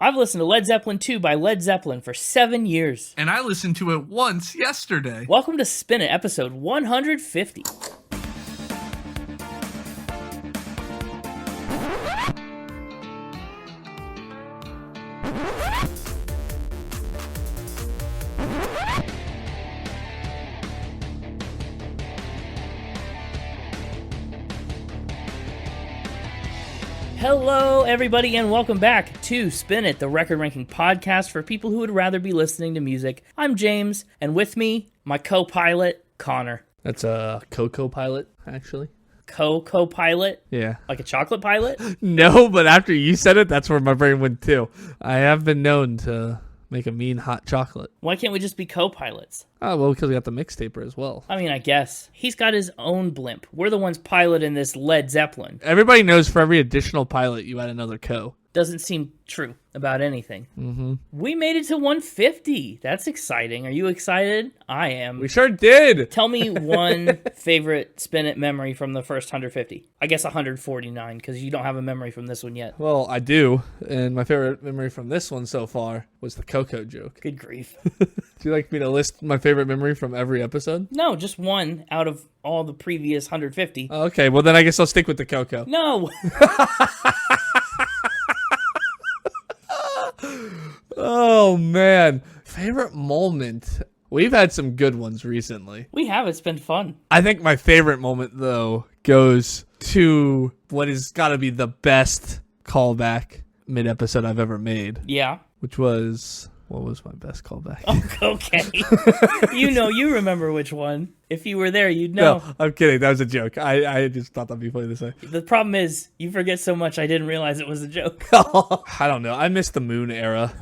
I've listened to Led Zeppelin II by Led Zeppelin for 7 years. And I listened to it once yesterday. Welcome to Spin It, episode 150. Hello, everybody, and welcome back to Spin It, the record-ranking podcast for people who would rather be listening to music. I'm James, and with me, my co-pilot, Connor. That's a Cocoa pilot, actually. Co-pilot? Yeah. Like a chocolate pilot? No, but after you said it, that's where my brain went too. I have been known to make a mean hot chocolate. Why can't we just be co-pilots? Oh, well, because we got the Mixtaper as well. I mean, I guess. He's got his own blimp. We're the ones piloting this Led Zeppelin. Everybody knows for every additional pilot, you add another co. Doesn't seem true about anything. Mm-hmm. We made it to 150. That's exciting. Are you excited? I am. We sure did. Tell me one favorite Spin It memory from the first 150. I guess 149, because you don't have a memory from this one yet. Well, I do. And my favorite memory from this one so far was the Cocoa joke. Good grief. Do you like me to list my favorite memory from every episode? No, just one out of all the previous 150. Okay, well then I guess I'll stick with the Cocoa. No. Oh, man. Favorite moment. We've had some good ones recently. We have. It's been fun. I think my favorite moment, though, goes to what has got to be the best callback mid-episode I've ever made. Yeah. Which was... What was my best callback? Oh, okay. You remember which one. If you were there, you'd know. No, I'm kidding. That was a joke. I just thought that'd be funny to say. The problem is, you forget so much I didn't realize it was a joke. I don't know. I missed the moon era.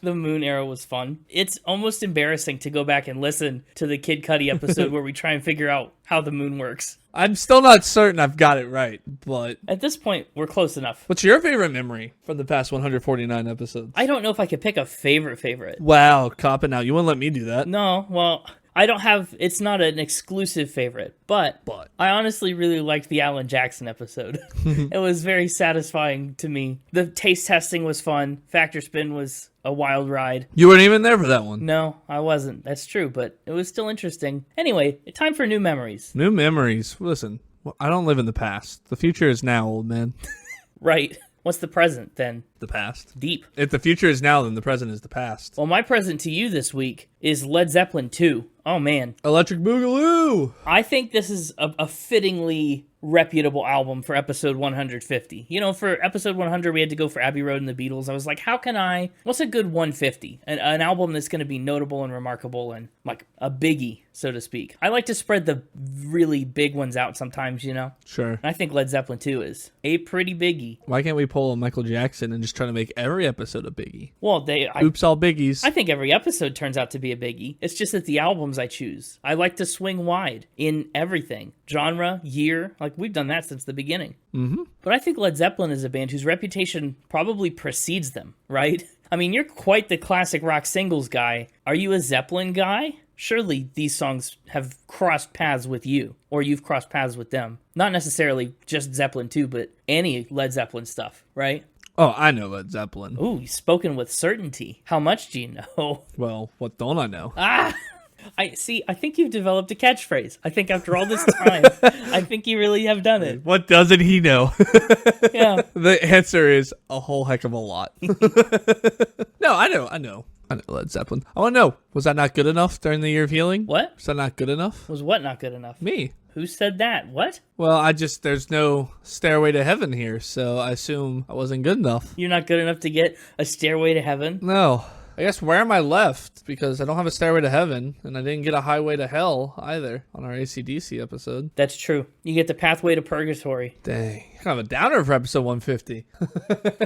The moon era was fun. It's almost embarrassing to go back and listen to the Kid Cudi episode where we try and figure out how the moon works. I'm still not certain I've got it right, but... At this point, we're close enough. What's your favorite memory from the past 149 episodes? I don't know if I could pick a favorite. Wow, copping out. You wouldn't let me do that. No, well... I don't have, it's not an exclusive favorite, but I honestly really liked the Alan Jackson episode. It was very satisfying to me. The taste testing was fun. Factor Spin was a wild ride. You weren't even there for that one. No, I wasn't. That's true, but it was still interesting. Anyway, time for new memories. New memories. Listen, I don't live in the past. The future is now, old man. Right. What's the present, then? The past. Deep. If the future is now, then the present is the past. Well, my present to you this week is Led Zeppelin II. Oh, man. Electric Boogaloo! I think this is a fittingly reputable album for episode 150. You know, for episode 100, we had to go for Abbey Road and the Beatles. I was like, what's a good 150? An album that's going to be notable and remarkable and like a biggie, so to speak. I like to spread the really big ones out sometimes, you know? Sure. And I think Led Zeppelin 2 is a pretty biggie. Why can't we pull a Michael Jackson and just try to make every episode a biggie? Well, Oops, all biggies. I think every episode turns out to be a biggie. It's just that the albums I choose, I like to swing wide in everything. Genre, year, like we've done that since the beginning. Mm-hmm. But I think Led Zeppelin is a band whose reputation probably precedes them, right? I mean, you're quite the classic rock singles guy. Are you a Zeppelin guy? Surely these songs have crossed paths with you, or you've crossed paths with them. Not necessarily just Zeppelin 2, but any Led Zeppelin stuff, right? Oh, I know Led Zeppelin. Ooh, you've spoken with certainty. How much do you know? Well, what don't I know? I think you've developed a catchphrase. I think after all this time, I think you really have done it. What doesn't he know? Yeah. The answer is a whole heck of a lot. No, I know Led Zeppelin. I want to know, was that not good enough during the year of healing? What? Was that not good enough? Was what not good enough? Me. Who said that? What? Well, there's no Stairway to Heaven here, so I assume I wasn't good enough. You're not good enough to get a Stairway to Heaven? No. I guess where am I left? Because I don't have a Stairway to Heaven, and I didn't get a Highway to Hell either on our AC/DC episode. That's true. You get the Pathway to Purgatory. Dang. Kind of a downer for episode 150.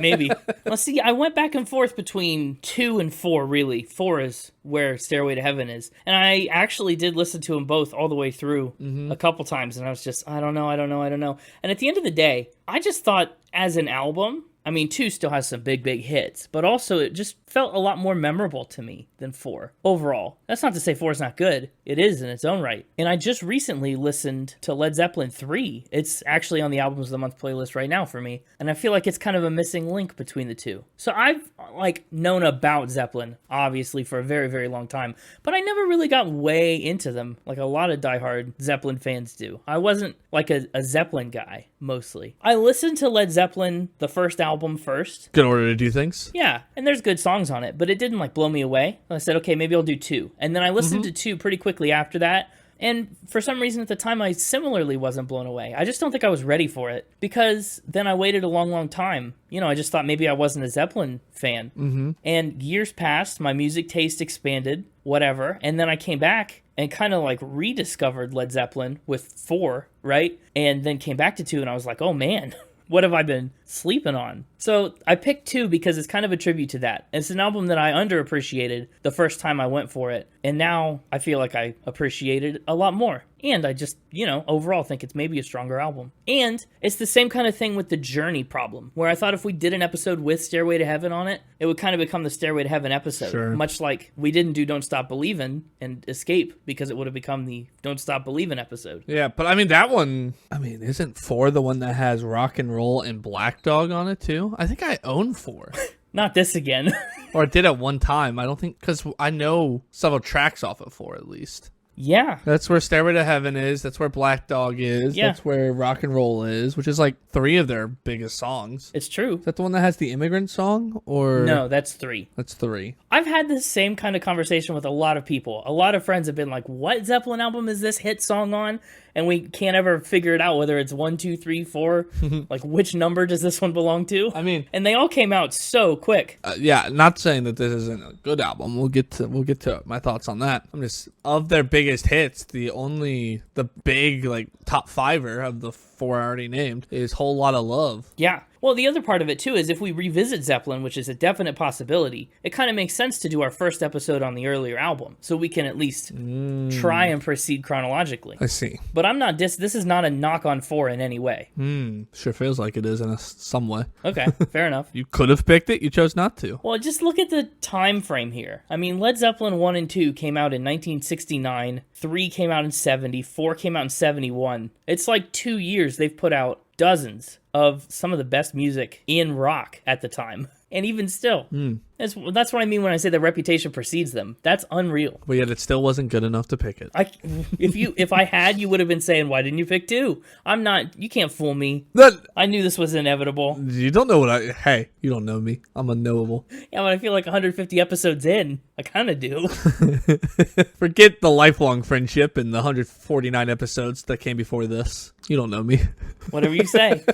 Maybe. Well, see, I went back and forth between 2 and 4, really. 4 is where Stairway to Heaven is. And I actually did listen to them both all the way through a couple times, and I was just, I don't know. And at the end of the day, I just thought, as an album, I mean, 2 still has some big, big hits, but also it just felt a lot more memorable to me than 4 overall. That's not to say 4 is not good. It is in its own right. And I just recently listened to Led Zeppelin III. It's actually on the Albums of the Month playlist right now for me, and I feel like it's kind of a missing link between the two. So I've, known about Zeppelin, obviously, for a very, very long time, but I never really got way into them like a lot of diehard Zeppelin fans do. I wasn't like a Zeppelin guy, mostly. I listened to Led Zeppelin, the first album, first. Good order to do things. Yeah, and there's good songs on it, but it didn't blow me away. I said, okay, maybe I'll do 2. And then I listened to 2 pretty quickly after that. And for some reason at the time, I similarly wasn't blown away. I just don't think I was ready for it, because then I waited a long, long time. I just thought maybe I wasn't a Zeppelin fan. Mm-hmm. And years passed, my music taste expanded, whatever. And then I came back and kind of rediscovered Led Zeppelin with 4, right? And then came back to 2 and I was like, oh man, what have I been sleeping on? So I picked 2 because it's kind of a tribute to that. It's an album that I underappreciated the first time I went for it. And now I feel like I appreciate it a lot more. And I just, overall think it's maybe a stronger album. And it's the same kind of thing with the Journey problem, where I thought if we did an episode with Stairway to Heaven on it, it would kind of become the Stairway to Heaven episode. Sure. Much like we didn't do Don't Stop Believin' and Escape, because it would have become the Don't Stop Believin' episode. Yeah, but that one, isn't 4 the one that has Rock and Roll and Black Dog on it too? I think I own 4. Not this again. Or I did at one time. I don't think, because I know several tracks off of 4 at least. Yeah. That's where Stairway to Heaven is. That's where Black Dog is. Yeah. That's where Rock and Roll is, which is 3 of their biggest songs. It's true. Is that the one that has the immigrant song? Or no, that's 3. That's 3. I've had this same kind of conversation with a lot of people. A lot of friends have been like, what Zeppelin album is this hit song on? And we can't ever figure it out whether it's 1, 2, 3, 4. Which number does this one belong to? And they all came out so quick. Yeah, not saying that this isn't a good album. We'll get to my thoughts on that. I'm just, of their biggest hits, the big top 5er of the 4 I already named is Whole Lotta Love. Yeah. Well, the other part of it, too, is if we revisit Zeppelin, which is a definite possibility, it kind of makes sense to do our first episode on the earlier album, so we can at least try and proceed chronologically. I see. But I'm not this is not a knock on 4 in any way. Sure feels like it is in some way. Okay, fair enough. You could have picked it, you chose not to. Well, just look at the time frame here. Led Zeppelin 1 and 2 came out in 1969, 3 came out in 70, 4 came out in 71. It's 2 years they've put out dozens of some of the best music in rock at the time. And even still, that's what I mean when I say the reputation precedes them. That's unreal. But yet it still wasn't good enough to pick it. If I had, you would have been saying, why didn't you pick 2? You can't fool me. I knew this was inevitable. You don't know hey, you don't know me. I'm unknowable. Yeah, but I feel 150 episodes in, I kind of do. Forget the lifelong friendship and the 149 episodes that came before this. You don't know me. Whatever you say.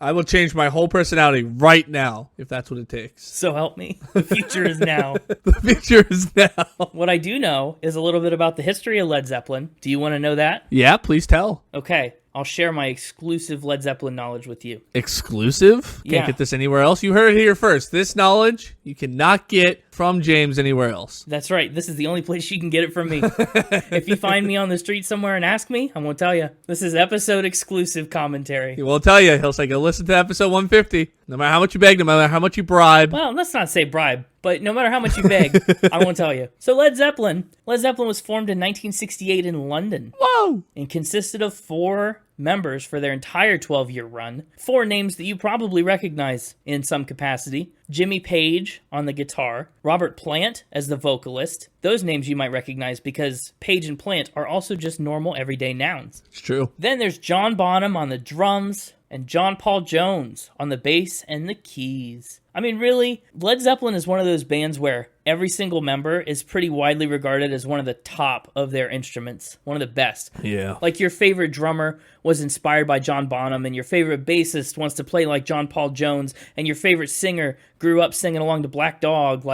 I will change my whole personality right now, if that's what it takes. So help me. The future is now. The future is now. What I do know is a little bit about the history of Led Zeppelin. Do you want to know that? Yeah, please tell. Okay. I'll share my exclusive Led Zeppelin knowledge with you. Exclusive? Can't get this anywhere else? You heard it here first. This knowledge you cannot get from James anywhere else. That's right. This is the only place you can get it from me. If you find me on the street somewhere and ask me, I'm going to tell you. This is episode exclusive commentary. He will tell you. He'll say, go listen to episode 150. No matter how much you beg, no matter how much you bribe. Well, let's not say bribe, but no matter how much you beg, I won't tell you. So Led Zeppelin was formed in 1968 in London. Whoa! And consisted of 4 members for their entire 12-year run. 4 names that you probably recognize in some capacity. Jimmy Page on the guitar, Robert Plant as the vocalist. Those names you might recognize because Page and Plant are also just normal everyday nouns. It's true. Then there's John Bonham on the drums and John Paul Jones on the bass and the keys. Really, Led Zeppelin is one of those bands where every single member is pretty widely regarded as one of the top of their instruments, one of the best. Yeah. Your favorite drummer was inspired by John Bonham, and your favorite bassist wants to play like John Paul Jones, and your favorite singer grew up singing along to Black Dog.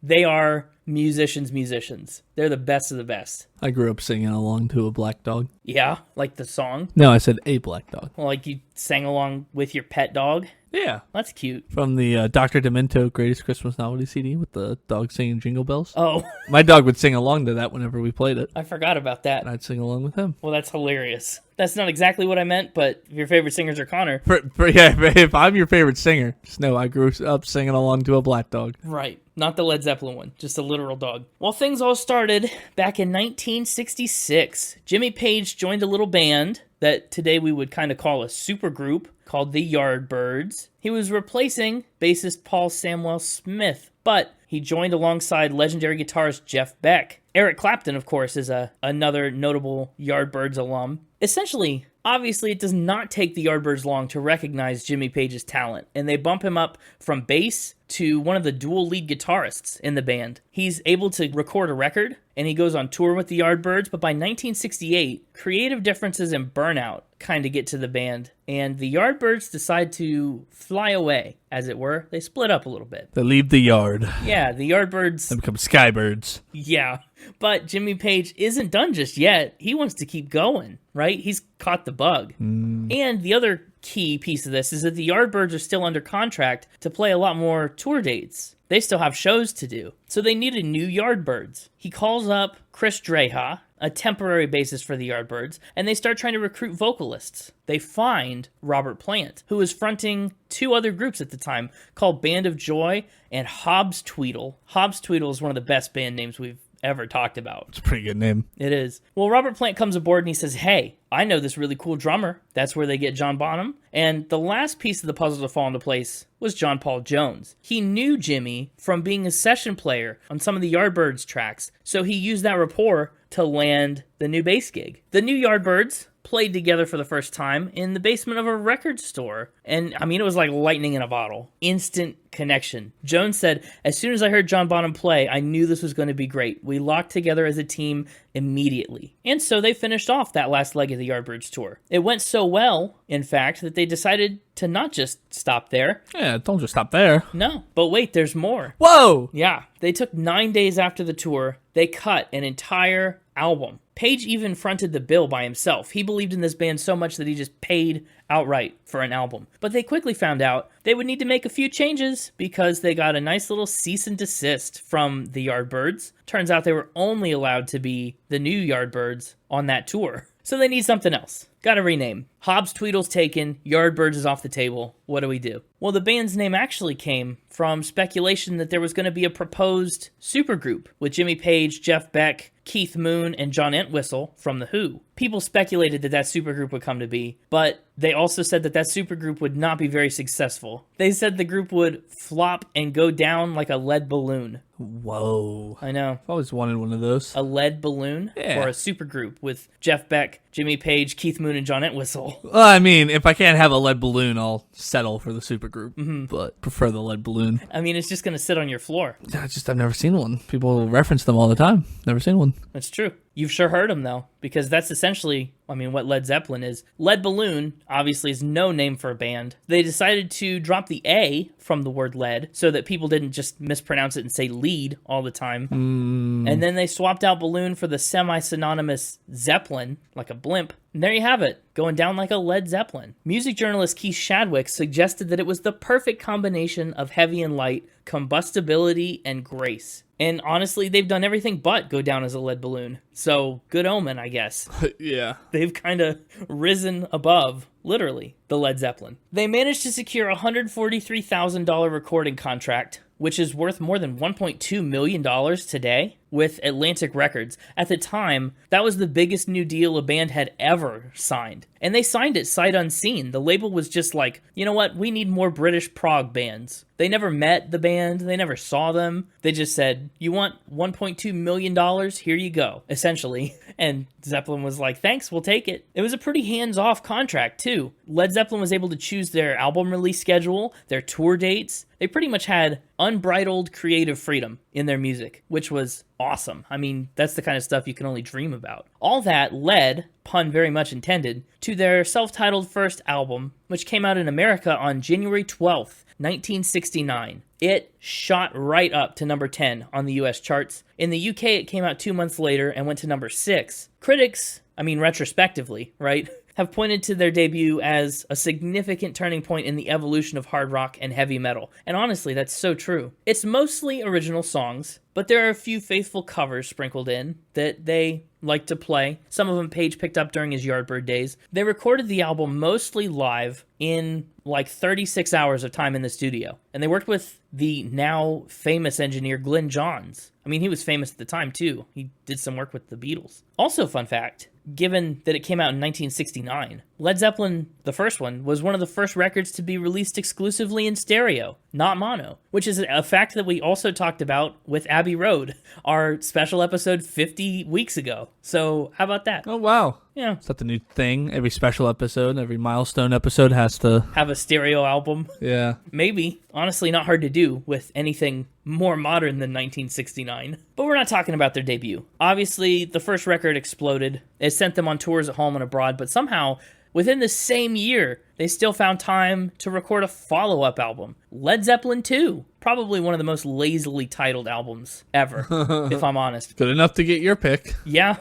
They are musicians. They're the best of the best. I grew up singing along to a Black Dog. Yeah, like the song? No, I said a Black Dog. Well, you sang along with your pet dog? Yeah. That's cute. From the Dr. Demento Greatest Christmas Novelty CD with the dog singing Jingle Bells. Oh, My dog would sing along to that whenever we played it. I forgot about that. And I'd sing along with him. Well, that's hilarious. That's not exactly what I meant, but if your favorite singers are Connor. Yeah, if I'm your favorite singer, just know I grew up singing along to a black dog. Right. Not the Led Zeppelin one, just a literal dog. Well, things all started back in 1966. Jimmy Page joined a little band that today we would kind of call a supergroup called the Yardbirds. He was replacing bassist Paul Samwell Smith, but he joined alongside legendary guitarist Jeff Beck. Eric Clapton, of course, is another notable Yardbirds alum. Essentially, obviously, it does not take the Yardbirds long to recognize Jimmy Page's talent, and they bump him up from bass to one of the dual lead guitarists in the band. He's able to record a record, and he goes on tour with the Yardbirds, but by 1968, creative differences and burnout kind of get to the band, and the Yardbirds decide to fly away, as it were. They split up a little bit. They leave the yard. Yeah, the Yardbirds... They become skybirds. Yeah, but Jimmy Page isn't done just yet. He wants to keep going, right? He's caught the bug. And the other key piece of this is that the Yardbirds are still under contract to play a lot more tour dates. They still have shows to do. So they need a new Yardbirds. He calls up Chris Dreja, a temporary bassist for the Yardbirds, and they start trying to recruit vocalists. They find Robert Plant, who was fronting two other groups at the time called Band of Joy and Hobbs Tweedle. Hobbs Tweedle is one of the best band names we've ever talked about. It's a pretty good name. It is. Well, Robert Plant comes aboard and he says, hey, I know this really cool drummer. That's where they get John Bonham. And the last piece of the puzzle to fall into place was John Paul Jones. He knew Jimmy from being a session player on some of the Yardbirds tracks, so he used that rapport to land the new bass gig. The new Yardbirds played together for the first time in the basement of a record store. And, I mean, it was like lightning in a bottle. Instant connection. Jones said, as soon as I heard John Bonham play, I knew this was going to be great. We locked together as a team immediately. And so they finished off that last leg of the Yardbirds tour. It went so well, in fact, that they decided to not just stop there. Yeah, don't just stop there. No, but wait, there's more. Whoa! Yeah, they took 9 days after the tour. They cut an entire album. Page even fronted the bill by himself. He believed in this band so much that he just paid outright for an album. But they quickly found out they would need to make a few changes because they got a nice little cease and desist from the Yardbirds. Turns out they were only allowed to be the new Yardbirds on that tour. So they need something else. Gotta rename. Hobbs Tweedle's taken, Yardbirds is off the table. What do we do? Well, the band's name actually came from speculation that there was going to be a proposed supergroup with Jimmy Page, Jeff Beck, Keith Moon, and John Entwistle from The Who. People speculated that that supergroup would come to be, but they also said that that supergroup would not be very successful. They said the group would flop and go down like a lead balloon. Whoa. I know. I've always wanted one of those. A lead balloon? Yeah. Or a supergroup with Jeff Beck, Jimmy Page, Keith Moon, and John Entwistle. Well, I mean, if I can't have a lead balloon, I'll settle for the supergroup, but prefer the lead balloon. I mean, it's just going to sit on your floor. I've never seen one. People reference them all the time. Never seen one. That's true. You've sure heard them, though, because that's essentially, I mean, what Led Zeppelin is. Lead balloon, obviously, is no name for a band. They decided to drop the A from the word lead so that people didn't just mispronounce it and say lead all the time. And then they swapped out balloon for the semi-synonymous Zeppelin, like a blimp. And there you have it, going down like a Led Zeppelin. Music journalist Keith Shadwick suggested that it was the perfect combination of heavy and light, combustibility, and grace. And honestly, they've done everything but go down as a lead balloon. So, good omen, I guess. Yeah. They've kind of risen above, literally, the Led Zeppelin. They managed to secure a $143,000 recording contract, which is worth more than $1.2 million today, with Atlantic Records. At the time, that was the biggest new deal a band had ever signed. And they signed it sight unseen. The label was just like, you know what, we need more British prog bands. They never met the band, they never saw them. They just said, you want $1.2 million? Here you go, essentially. And Zeppelin was like, thanks, we'll take it. It was a pretty hands-off contract, too. Led Zeppelin was able to choose their album release schedule, their tour dates. They pretty much had unbridled creative freedom in their music, which was awesome. I mean, that's the kind of stuff you can only dream about. All that led, pun very much intended, to their self-titled first album, which came out in America on January 12th, 1969. It shot right up to number 10 on the US charts. In the UK, it came out 2 months later and went to number 6. Critics, I mean, retrospectively, right? have pointed to their debut as a significant turning point in the evolution of hard rock and heavy metal. And honestly, that's so true. It's mostly original songs, but there are a few faithful covers sprinkled in that they like to play. Some of them Page picked up during his Yardbird days. They recorded the album mostly live in like 36 hours of time in the studio. And they worked with the now famous engineer Glenn Johns. I mean, he was famous at the time too. He did some work with the Beatles. Also, fun fact, given that it came out in 1969, Led Zeppelin, the first one, was one of the first records to be released exclusively in stereo, not mono, which is a fact that we also talked about with Abbey Road, our special episode 50 weeks ago. So how about that? Oh, wow. Yeah. Is that the new thing? Every special episode, every milestone episode has to have a stereo album. Yeah. Maybe. Honestly, not hard to do with anything more modern than 1969. But we're not talking about their debut. Obviously, the first record exploded. It sent them on tours at home and abroad, but somehow, within the same year, they still found time to record a follow-up album, Led Zeppelin II. Probably one of the most lazily titled albums ever, if I'm honest. Good enough to get your pick. Yeah.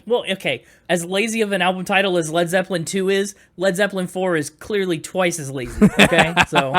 Well, okay, as lazy of an album title as Led Zeppelin II is, Led Zeppelin IV is clearly twice as lazy, okay? So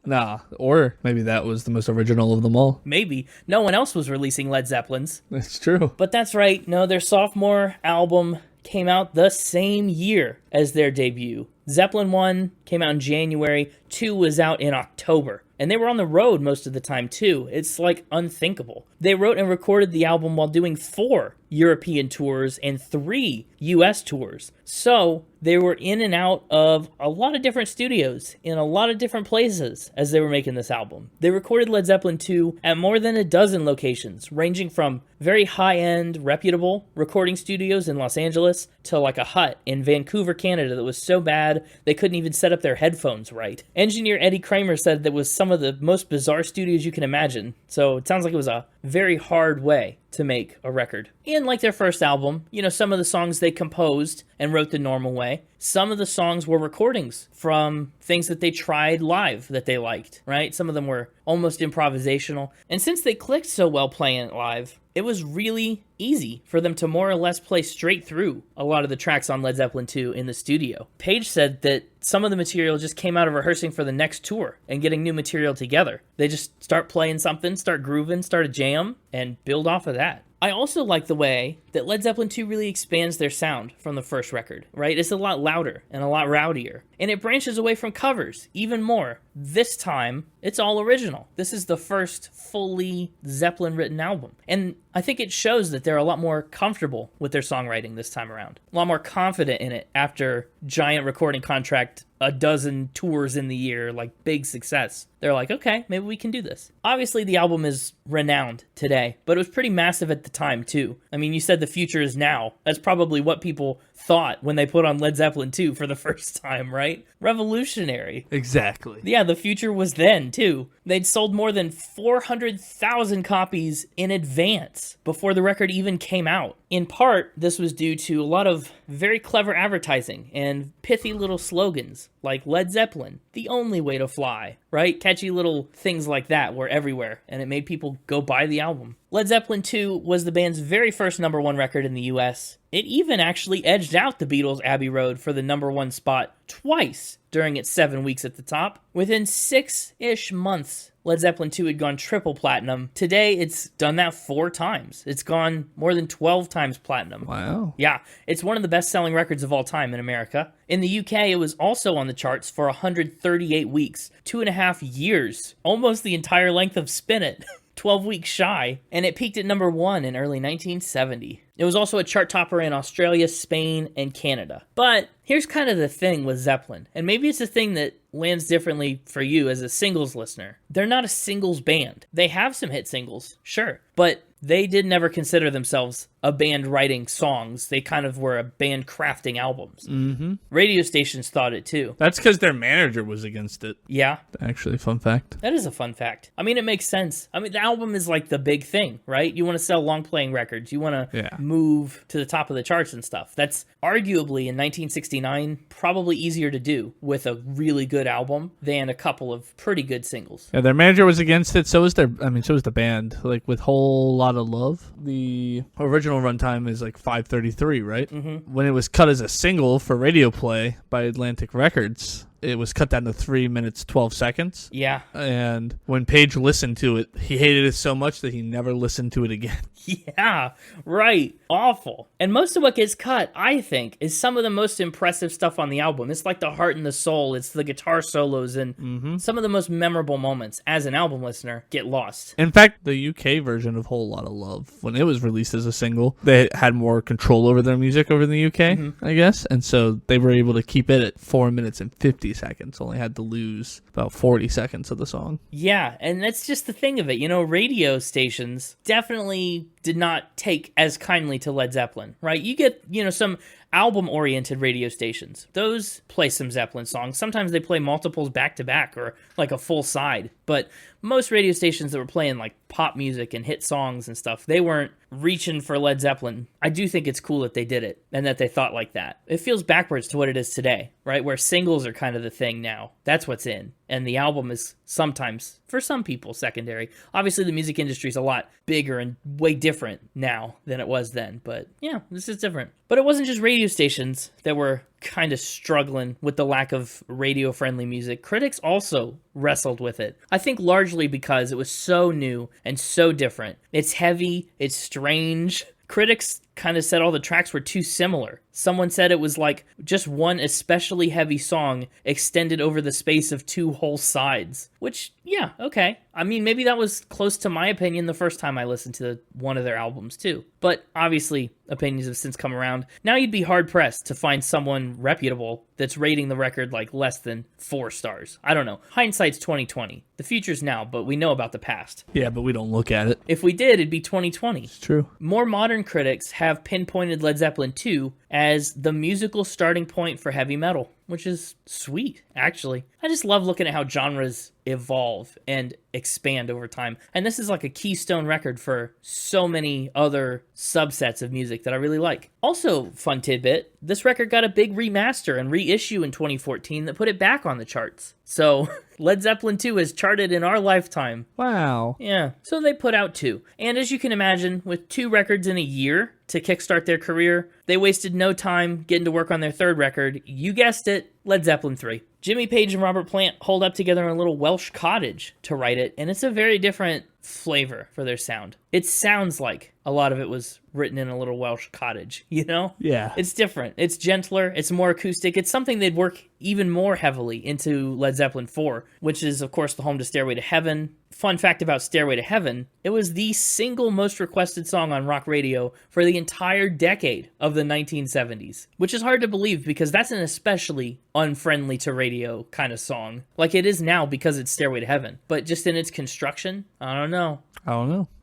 Nah, or maybe that was the most original of them all. maybe. No one else was releasing Led Zeppelins. It's true. But that's right, no, their sophomore album came out the same year as their debut. Zeppelin 1 came out in January, 2 was out in October. And they were on the road most of the time, too. It's, like, unthinkable. They wrote and recorded the album while doing 4 European tours and 3 US tours. So, they were in and out of a lot of different studios in a lot of different places as they were making this album. They recorded Led Zeppelin II at more than a dozen locations, ranging from very high-end, reputable recording studios in Los Angeles to, like, a hut in Vancouver, Canada that was so bad they couldn't even set up their headphones right. Engineer Eddie Kramer said that was some of the most bizarre studios you can imagine, so it sounds like it was a very hard way to make a record. And like their first album, you know, some of the songs they composed and wrote the normal way. Some of the songs were recordings from things that they tried live that they liked, right? Some of them were almost improvisational. And since they clicked so well playing it live, it was really easy for them to more or less play straight through a lot of the tracks on Led Zeppelin II in the studio. Page said that some of the material just came out of rehearsing for the next tour and getting new material together. They just start playing something, start grooving, start a jam, and build off of that. I also like the way that Led Zeppelin II really expands their sound from the first record, right? It's a lot louder and a lot rowdier. And it branches away from covers even more. This time, it's all original. This is the first fully Zeppelin-written album. And I think it shows that they're a lot more comfortable with their songwriting this time around. A lot more confident in it after giant recording contract, a dozen tours in the year, like big success. They're like, okay, maybe we can do this. Obviously, the album is renowned today, but it was pretty massive at the time, too. I mean, you said the future is now. That's probably what people thought when they put on Led Zeppelin II for the first time, right? Revolutionary. Exactly. Yeah, the future was then, too. They'd sold more than 400,000 copies in advance before the record even came out. In part, this was due to a lot of very clever advertising and pithy little slogans like Led Zeppelin, the only way to fly, right? Catchy little things like that were everywhere, and it made people go buy the album. Led Zeppelin II was the band's very first #1 record in the US. It even actually edged out the Beatles' Abbey Road for the #1 spot twice during its 7 weeks at the top. Within 6-ish months, Led Zeppelin II had gone triple platinum. Today, it's done that 4 times. It's gone more than 12 times platinum. Wow. Yeah, it's one of the best-selling records of all time in America. In the UK, it was also on the charts for 138 weeks, 2.5 years, almost the entire length of Spin It. 12 weeks shy, and it peaked at #1 in early 1970. It was also a chart topper in Australia, Spain, and Canada. But here's kind of the thing with Zeppelin, and maybe it's a thing that lands differently for you as a singles listener. They're not a singles band. They have some hit singles, sure, but they did never consider themselves a band writing songs. They kind of were a band crafting albums. Mm-hmm. Radio stations thought it too. That's because their manager was against it. Yeah. Actually, fun fact. That is a fun fact. I mean, it makes sense. I mean, the album is like the big thing, right? You want to sell long-playing records. You want to move to the top of the charts and stuff. That's arguably, in 1969, probably easier to do with a really good album than a couple of pretty good singles. Yeah, their manager was against it. So was the band. Like with Whole Lotta Love, the original original runtime is like 5:33, right? Mm-hmm. When it was cut as a single for radio play by Atlantic Records, it was cut down to 3 minutes 12 seconds. Yeah. And when Page listened to it, he hated it so much that he never listened to it again. Yeah, right. Awful. And most of what gets cut, I think, is some of the most impressive stuff on the album. It's like the heart and the soul. It's the guitar solos, and some of the most memorable moments as an album listener get lost. In fact, the UK version of Whole Lotta Love, when it was released as a single, they had more control over their music over in the UK, I guess. And so they were able to keep it at 4 minutes and 50 seconds. Only had to lose about 40 seconds of the song. Yeah, and that's just the thing of it. You know, radio stations definitely did not take as kindly to Led Zeppelin, right? You get, you know, some album-oriented radio stations. Those play some Zeppelin songs. Sometimes they play multiples back-to-back or like a full side. But most radio stations that were playing like pop music and hit songs and stuff, they weren't reaching for Led Zeppelin. I do think it's cool that they did it and that they thought like that. It feels backwards to what it is today, right? Where singles are kind of the thing now. That's what's in. And the album is sometimes, for some people, secondary. Obviously, the music industry is a lot bigger and way different now than it was then. But yeah, this is different. But it wasn't just radio stations that were kind of struggling with the lack of radio-friendly music. Critics also wrestled with it. I think largely because it was so new and so different. It's heavy, it's strange. Critics kind of said all the tracks were too similar. Someone said it was like just one especially heavy song extended over the space of two whole sides. Which, yeah, okay. I mean, maybe that was close to my opinion the first time I listened to one of their albums, too. But obviously, opinions have since come around. Now you'd be hard-pressed to find someone reputable that's rating the record like less than 4 stars. I don't know. Hindsight's 2020. The future's now, but we know about the past. Yeah, but we don't look at it. If we did, it'd be 2020. It's true. More modern critics have pinpointed Led Zeppelin II as the musical starting point for heavy metal, which is sweet, actually. I just love looking at how genres evolve and expand over time. And this is like a keystone record for so many other subsets of music that I really like. Also, fun tidbit, this record got a big remaster and reissue in 2014 that put it back on the charts. So, Led Zeppelin II has charted in our lifetime. Wow. Yeah, so they put out 2. And as you can imagine, with 2 records in a year to kickstart their career, they wasted no time getting to work on their 3rd record. You guessed it, Led Zeppelin III. Jimmy Page and Robert Plant holed up together in a little Welsh cottage to write it, and it's a very different flavor for their sound. It sounds like a lot of it was written in a little Welsh cottage, you know? Yeah. It's different. It's gentler. It's more acoustic. It's something they'd work even more heavily into Led Zeppelin IV, which is, of course, the home to Stairway to Heaven. Fun fact about Stairway to Heaven, it was the single most requested song on rock radio for the entire decade of the 1970s, which is hard to believe because that's an especially unfriendly to radio kind of song. Like it is now because it's Stairway to Heaven, but just in its construction, I don't know.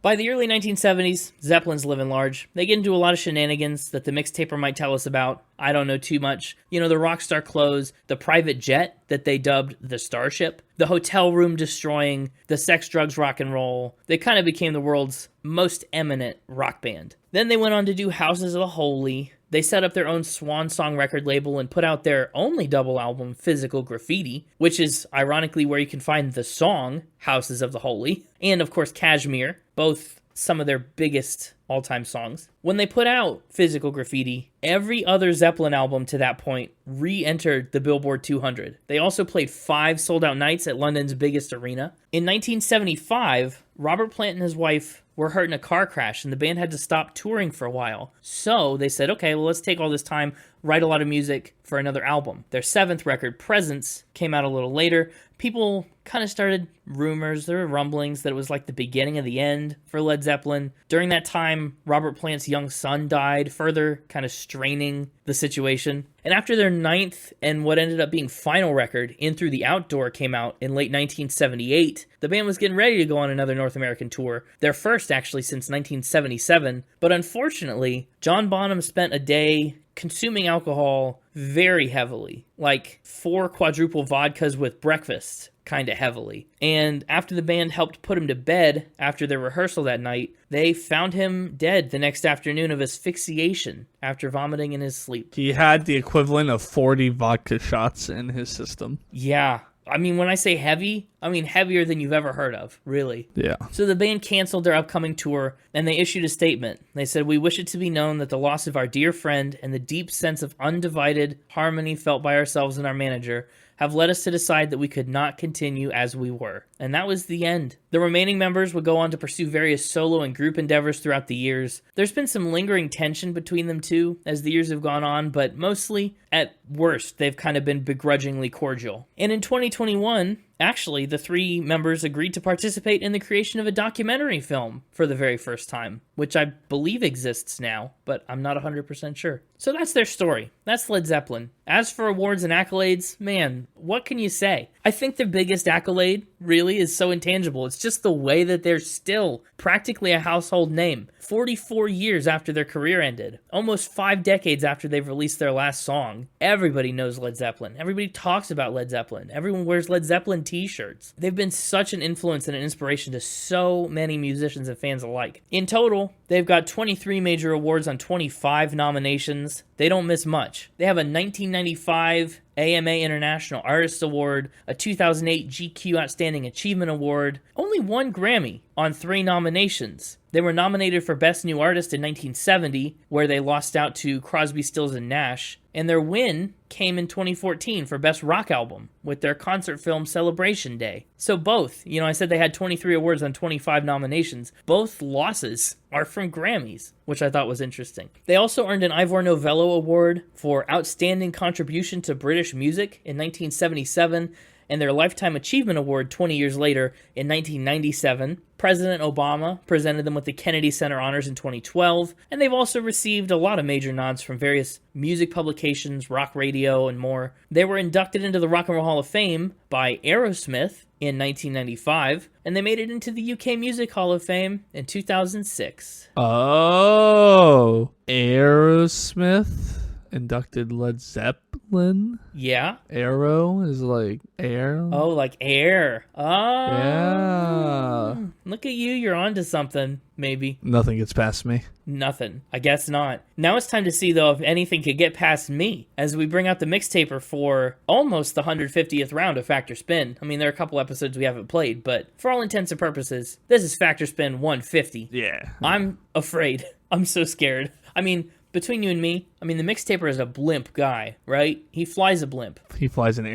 By the early 1970s, Zeppelin's living large. They get into a lot of shenanigans that the Mixtaper might tell us about. I don't know too much. You know, the Rockstar clothes, the private jet that they dubbed the Starship, the hotel room destroying, the sex, drugs, rock and roll. They kind of became the world's most eminent rock band. Then they went on to do Houses of the Holy. They set up their own swan song record label and put out their only double album, Physical Graffiti, which is ironically where you can find the song Houses of the Holy, and of course Kashmir, both some of their biggest all-time songs. When they put out Physical Graffiti, every other Zeppelin album to that point re-entered the Billboard 200. They also played 5 sold-out nights at London's biggest arena. In 1975, Robert Plant and his wife were hurt in a car crash, and the band had to stop touring for a while. So they said, okay, well, let's take all this time, write a lot of music for another album. Their 7th record, Presence, came out a little later. People kind of started rumors, there were rumblings that it was like the beginning of the end for Led Zeppelin. During that time, Robert Plant's young son died, further kind of straining the situation. And after their 9th and what ended up being final record, In Through the Outdoor, came out in late 1978, the band was getting ready to go on another North American tour, their first actually since 1977. But unfortunately, John Bonham spent a day consuming alcohol very heavily, like 4 quadruple vodkas with breakfast, kind of heavily. And after the band helped put him to bed after their rehearsal that night, they found him dead the next afternoon of asphyxiation after vomiting in his sleep. He had the equivalent of 40 vodka shots in his system. Yeah. I mean, when I say heavy, I mean heavier than you've ever heard of, really. Yeah. So the band canceled their upcoming tour, and they issued a statement. They said, "We wish it to be known that the loss of our dear friend and the deep sense of undivided harmony felt by ourselves and our manager have led us to decide that we could not continue as we were." And that was the end. The remaining members would go on to pursue various solo and group endeavors throughout the years. There's been some lingering tension between them two as the years have gone on, but mostly, at worst, they've kind of been begrudgingly cordial. And in 2021, actually, the three members agreed to participate in the creation of a documentary film for the very first time, which I believe exists now, but I'm not 100% sure. So that's their story. That's Led Zeppelin. As for awards and accolades, man, what can you say? I think their biggest accolade, really, is so intangible. It's just the way that they're still practically a household name. 44 years after their career ended, almost 5 decades after they've released their last song, everybody knows Led Zeppelin. Everybody talks about Led Zeppelin. Everyone wears Led Zeppelin t-shirts. They've been such an influence and an inspiration to so many musicians and fans alike. In total, they've got 23 major awards on 25 nominations. They don't miss much. They have a 1995 AMA International Artist Award, a 2008 GQ Outstanding Achievement Award, only 1 Grammy on 3 nominations. They were nominated for Best New Artist in 1970, where they lost out to Crosby, Stills, and Nash, and their win came in 2014 for Best Rock Album with their concert film Celebration Day. So both, I said they had 23 awards on 25 nominations. Both losses are from Grammys, which I thought was interesting. They also earned an Ivor Novello Award for Outstanding Contribution to British Music in 1977, and their Lifetime Achievement Award 20 years later in 1997. President Obama presented them with the Kennedy Center Honors in 2012, and they've also received a lot of major nods from various music publications, rock radio, and more. They were inducted into the Rock and Roll Hall of Fame by Aerosmith in 1995, and they made it into the UK Music Hall of Fame in 2006. Oh, Aerosmith inducted Led Zeppelin? Yeah. Arrow is like air? Oh, like air. Oh. Yeah. Look at you. You're onto something, maybe. Nothing gets past me. Nothing. I guess not. Now it's time to see, though, if anything could get past me as we bring out the Mixtaper for almost the 150th round of Factor Spin. I mean, there are a couple episodes we haven't played, but for all intents and purposes, this is Factor Spin 150. Yeah. I'm afraid. I'm so scared. I mean, between you and me, the Mixtaper is a blimp guy, right? He flies a blimp. He flies an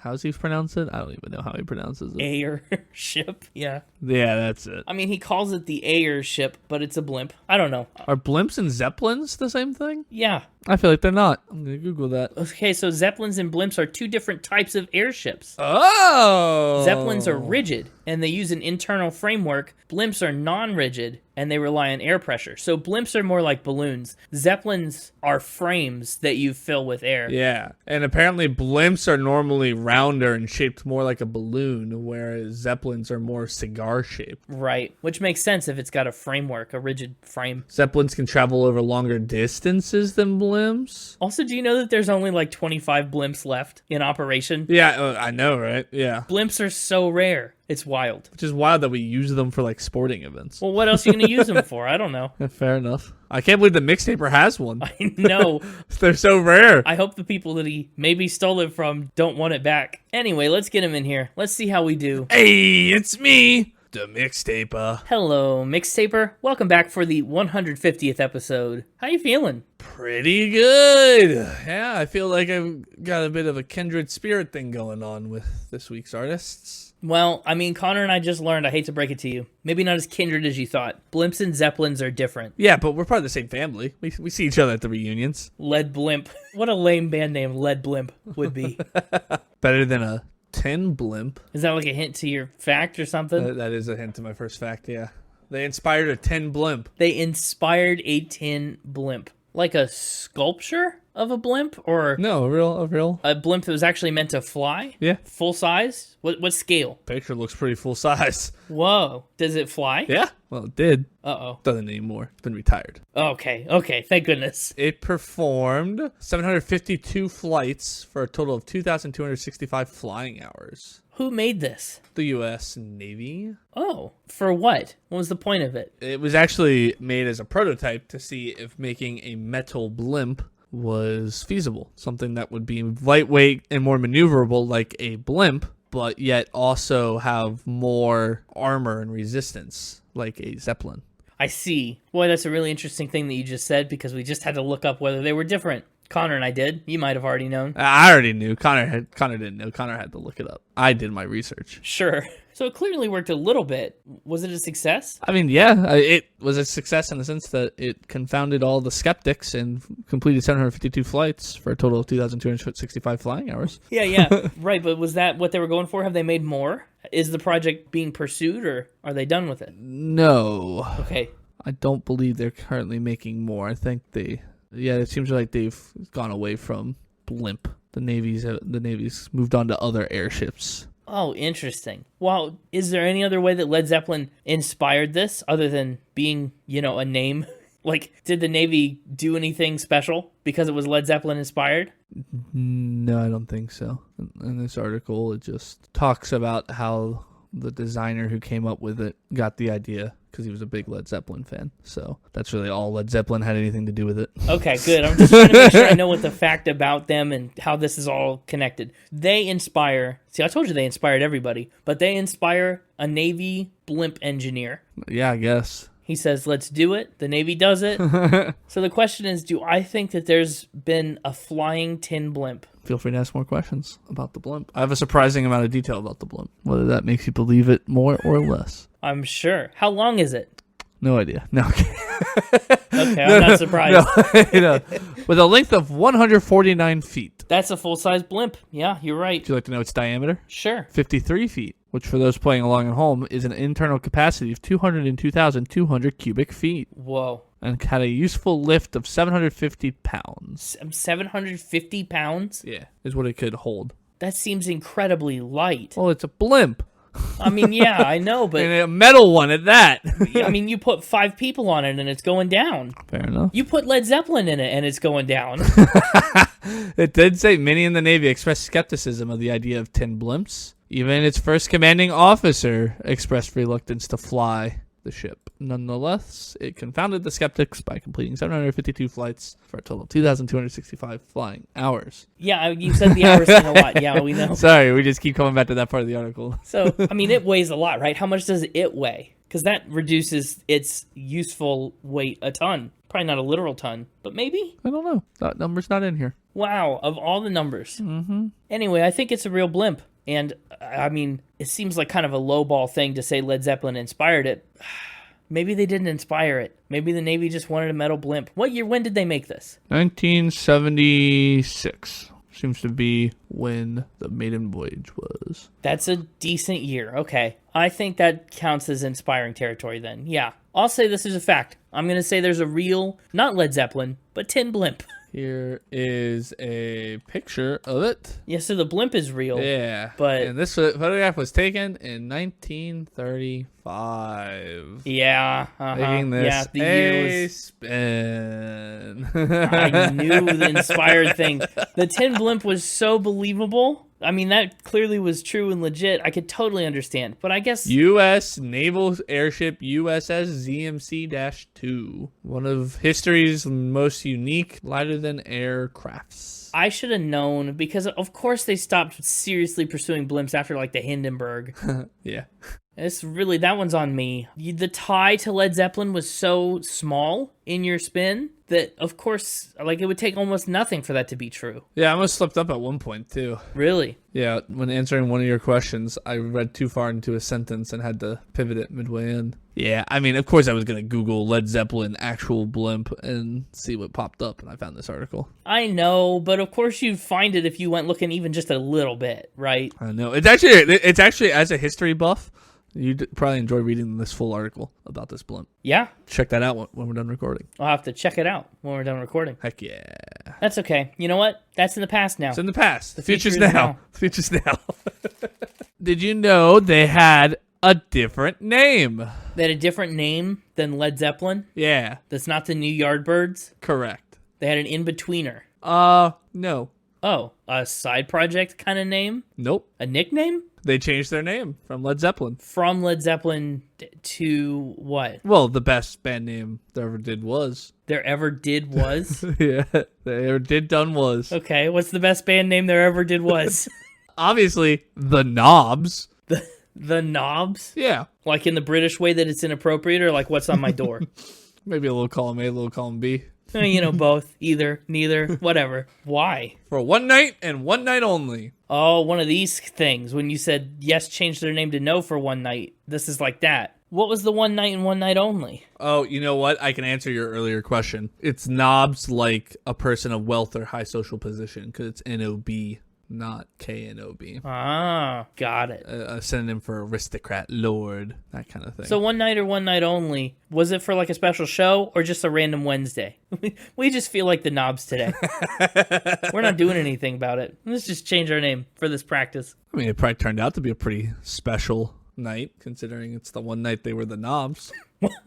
how's he pronounce it? I don't even know how he pronounces it. Airship, yeah. Yeah, that's it. He calls it the airship, but it's a blimp. I don't know. Are blimps and zeppelins the same thing? Yeah. I feel like they're not. I'm going to Google that. Okay, so zeppelins and blimps are 2 different types of airships. Oh! Zeppelins are rigid, and they use an internal framework. Blimps are non-rigid, and they rely on air pressure. So blimps are more like balloons. Zeppelins are frames that you fill with air. Yeah, and apparently blimps are normally rounder and shaped more like a balloon, whereas zeppelins are more cigar-shaped. Right, which makes sense if it's got a framework, a rigid frame. Zeppelins can travel over longer distances than blimps. Also, do you know that there's only like 25 blimps left in operation? Yeah, I know, right? Yeah. Blimps are so rare. It's wild. Which is wild that we use them for like sporting events. Well, what else are you going to use them for? I don't know. Fair enough. I can't believe the Mixtaper has one. I know. They're so rare. I hope the people that he maybe stole it from don't want it back. Anyway, let's get him in here. Let's see how we do. Hey, it's me, the Mixtaper. Hello, Mixtaper. Welcome back for the 150th episode. How you feeling? Pretty good. Yeah, I feel like I've got a bit of a kindred spirit thing going on with this week's artists. Well, Connor and I just learned, I hate to break it to you, maybe not as kindred as you thought. Blimps and Zeppelins are different. Yeah, but we're part of the same family. We see each other at the reunions. Led Blimp. What a lame band name Led Blimp would be. Better than a tin blimp. Is that like a hint to your fact or something? That is a hint to my first fact, yeah. They inspired a tin blimp. They inspired a tin blimp. Like a sculpture of a blimp? Or no, a real a blimp that was actually meant to fly? Yeah. Full size? What scale? Picture looks pretty full size. Whoa. Does it fly? Yeah. Well, it did. Uh-oh. Doesn't anymore. It's been retired. Okay. Thank goodness. It performed 752 flights for a total of 2,265 flying hours. Who made this? The U.S. Navy. Oh, for what? What was the point of it? It was actually made as a prototype to see if making a metal blimp was feasible. Something that would be lightweight and more maneuverable like a blimp, but yet also have more armor and resistance like a Zeppelin. I see. Boy, that's a really interesting thing that you just said, because we just had to look up whether they were different. Connor and I did. You might have already known. I already knew. Connor didn't know. Connor had to look it up. I did my research. Sure. So it clearly worked a little bit. Was it a success? I mean, yeah, it was a success in the sense that it confounded all the skeptics and completed 752 flights for a total of 2,265 flying hours. Yeah, right. But was that what they were going for? Have they made more? Is the project being pursued, or are they done with it? No. Okay. I don't believe they're currently making more. I think it seems like they've gone away from Blimp. The Navy's moved on to other airships. Oh, interesting. Well, is there any other way that Led Zeppelin inspired this other than being, a name? Like, did the Navy do anything special because it was Led Zeppelin inspired? No, I don't think so. In this article, it just talks about how the designer who came up with it got the idea because he was a big Led Zeppelin fan. So that's really all Led Zeppelin had anything to do with it. Okay, good. I'm just trying to make sure I know what the fact about them and how this is all connected. They inspire... See, I told you they inspired everybody, but they inspire a Navy blimp engineer. Yeah, I guess. He says, let's do it. The Navy does it. So the question is, do I think that there's been a flying tin blimp? Feel free to ask more questions about the blimp. I have a surprising amount of detail about the blimp. Whether that makes you believe it more or less. I'm sure. How long is it? No idea. No. Okay, I'm not surprised. No. With a length of 149 feet. That's a full-size blimp. Yeah, you're right. Would you like to know its diameter? Sure. 53 feet, which for those playing along at home is an internal capacity of 202,200 cubic feet. Whoa. And had a useful lift of 750 pounds. 750 pounds? Yeah, is what it could hold. That seems incredibly light. Well, it's a blimp. I mean, yeah, I know, but... And a metal one at that. I mean, you put 5 people on it and it's going down. Fair enough. You put Led Zeppelin in it and it's going down. It did say many in the Navy expressed skepticism of the idea of tin blimps. Even its first commanding officer expressed reluctance to fly the ship. Nonetheless, it confounded the skeptics by completing 752 flights for a total of 2,265 flying hours. Yeah, you said the hours thing a lot. Yeah, we know. Sorry, we just keep coming back to that part of the article. So, I mean, it weighs a lot, right? How much does it weigh? Because that reduces its useful weight a ton. Probably not a literal ton, but maybe? I don't know. That number's not in here. Wow, of all the numbers. Mm-hmm. Anyway, I think it's a real blimp. And, I mean, it seems like kind of a lowball thing to say Led Zeppelin inspired it. Maybe they didn't inspire it. Maybe the Navy just wanted a metal blimp. When did they make this? 1976. Seems to be when the maiden voyage was. That's a decent year. Okay. I think that counts as inspiring territory then. Yeah. I'll say this is a fact. I'm going to say there's a real, not Led Zeppelin, but tin blimp. Here is a picture of it. Yeah, so the blimp is real. Yeah. But and this photograph was taken in 1935. Yeah. Making this yeah, the year was... spin. I knew the inspired thing. The tin blimp was so believable. I mean, that clearly was true and legit. I could totally understand. But I guess... U.S. Naval Airship USS ZMC-2. One of history's most unique lighter-than-air crafts. I should have known, because of course they stopped seriously pursuing blimps after, like, the Hindenburg. Yeah. It's really, that one's on me. The tie to Led Zeppelin was so small in your spin that, of course, like, it would take almost nothing for that to be true. Yeah, I almost slipped up at one point, too. Really? Yeah, when answering one of your questions, I read too far into a sentence and had to pivot it midway in. Yeah, I mean, of course I was going to Google Led Zeppelin actual blimp and see what popped up, and I found this article. I know, but of course you'd find it if you went looking even just a little bit, right? I know. It's actually as a history buff, you'd probably enjoy reading this full article about this blimp. Yeah? Check that out when we're done recording. I'll have to check it out when we're done recording. Heck yeah. That's okay. You know what? That's in the past now. It's in the past. The future's future is now. The future's now. Did you know they had a different name? They had a different name than Led Zeppelin? Yeah. That's not the New Yardbirds? Correct. They had an in-betweener. No. Oh, a side project kind of name? Nope. A nickname? They changed their name from Led Zeppelin. From Led Zeppelin to what? Well, the best band name there ever did was. There ever did was? Yeah, they ever did done was. Okay, what's the best band name there ever did was? Obviously, the Nobs. The Nobs? Yeah. Like in the British way that it's inappropriate, or like what's on my door? Maybe a little column A, a little column B. Both. Either, neither, whatever. Why? For one night and one night only. Oh, one of these things. When you said yes, change their name to no for one night. This is like that. What was the one night and one night only? Oh, you know what? I can answer your earlier question. It's Nobs like a person of wealth or high social position because it's N-O-B, not K-N-O-B. Ah, got it. A synonym for aristocrat, lord, that kind of thing. So one night or one night only, was it for like a special show or just a random Wednesday? We just feel like the Nobs today. We're not doing anything about it. Let's just change our name for this practice. I mean, it probably turned out to be a pretty special night, considering it's the one night they were the Nobs.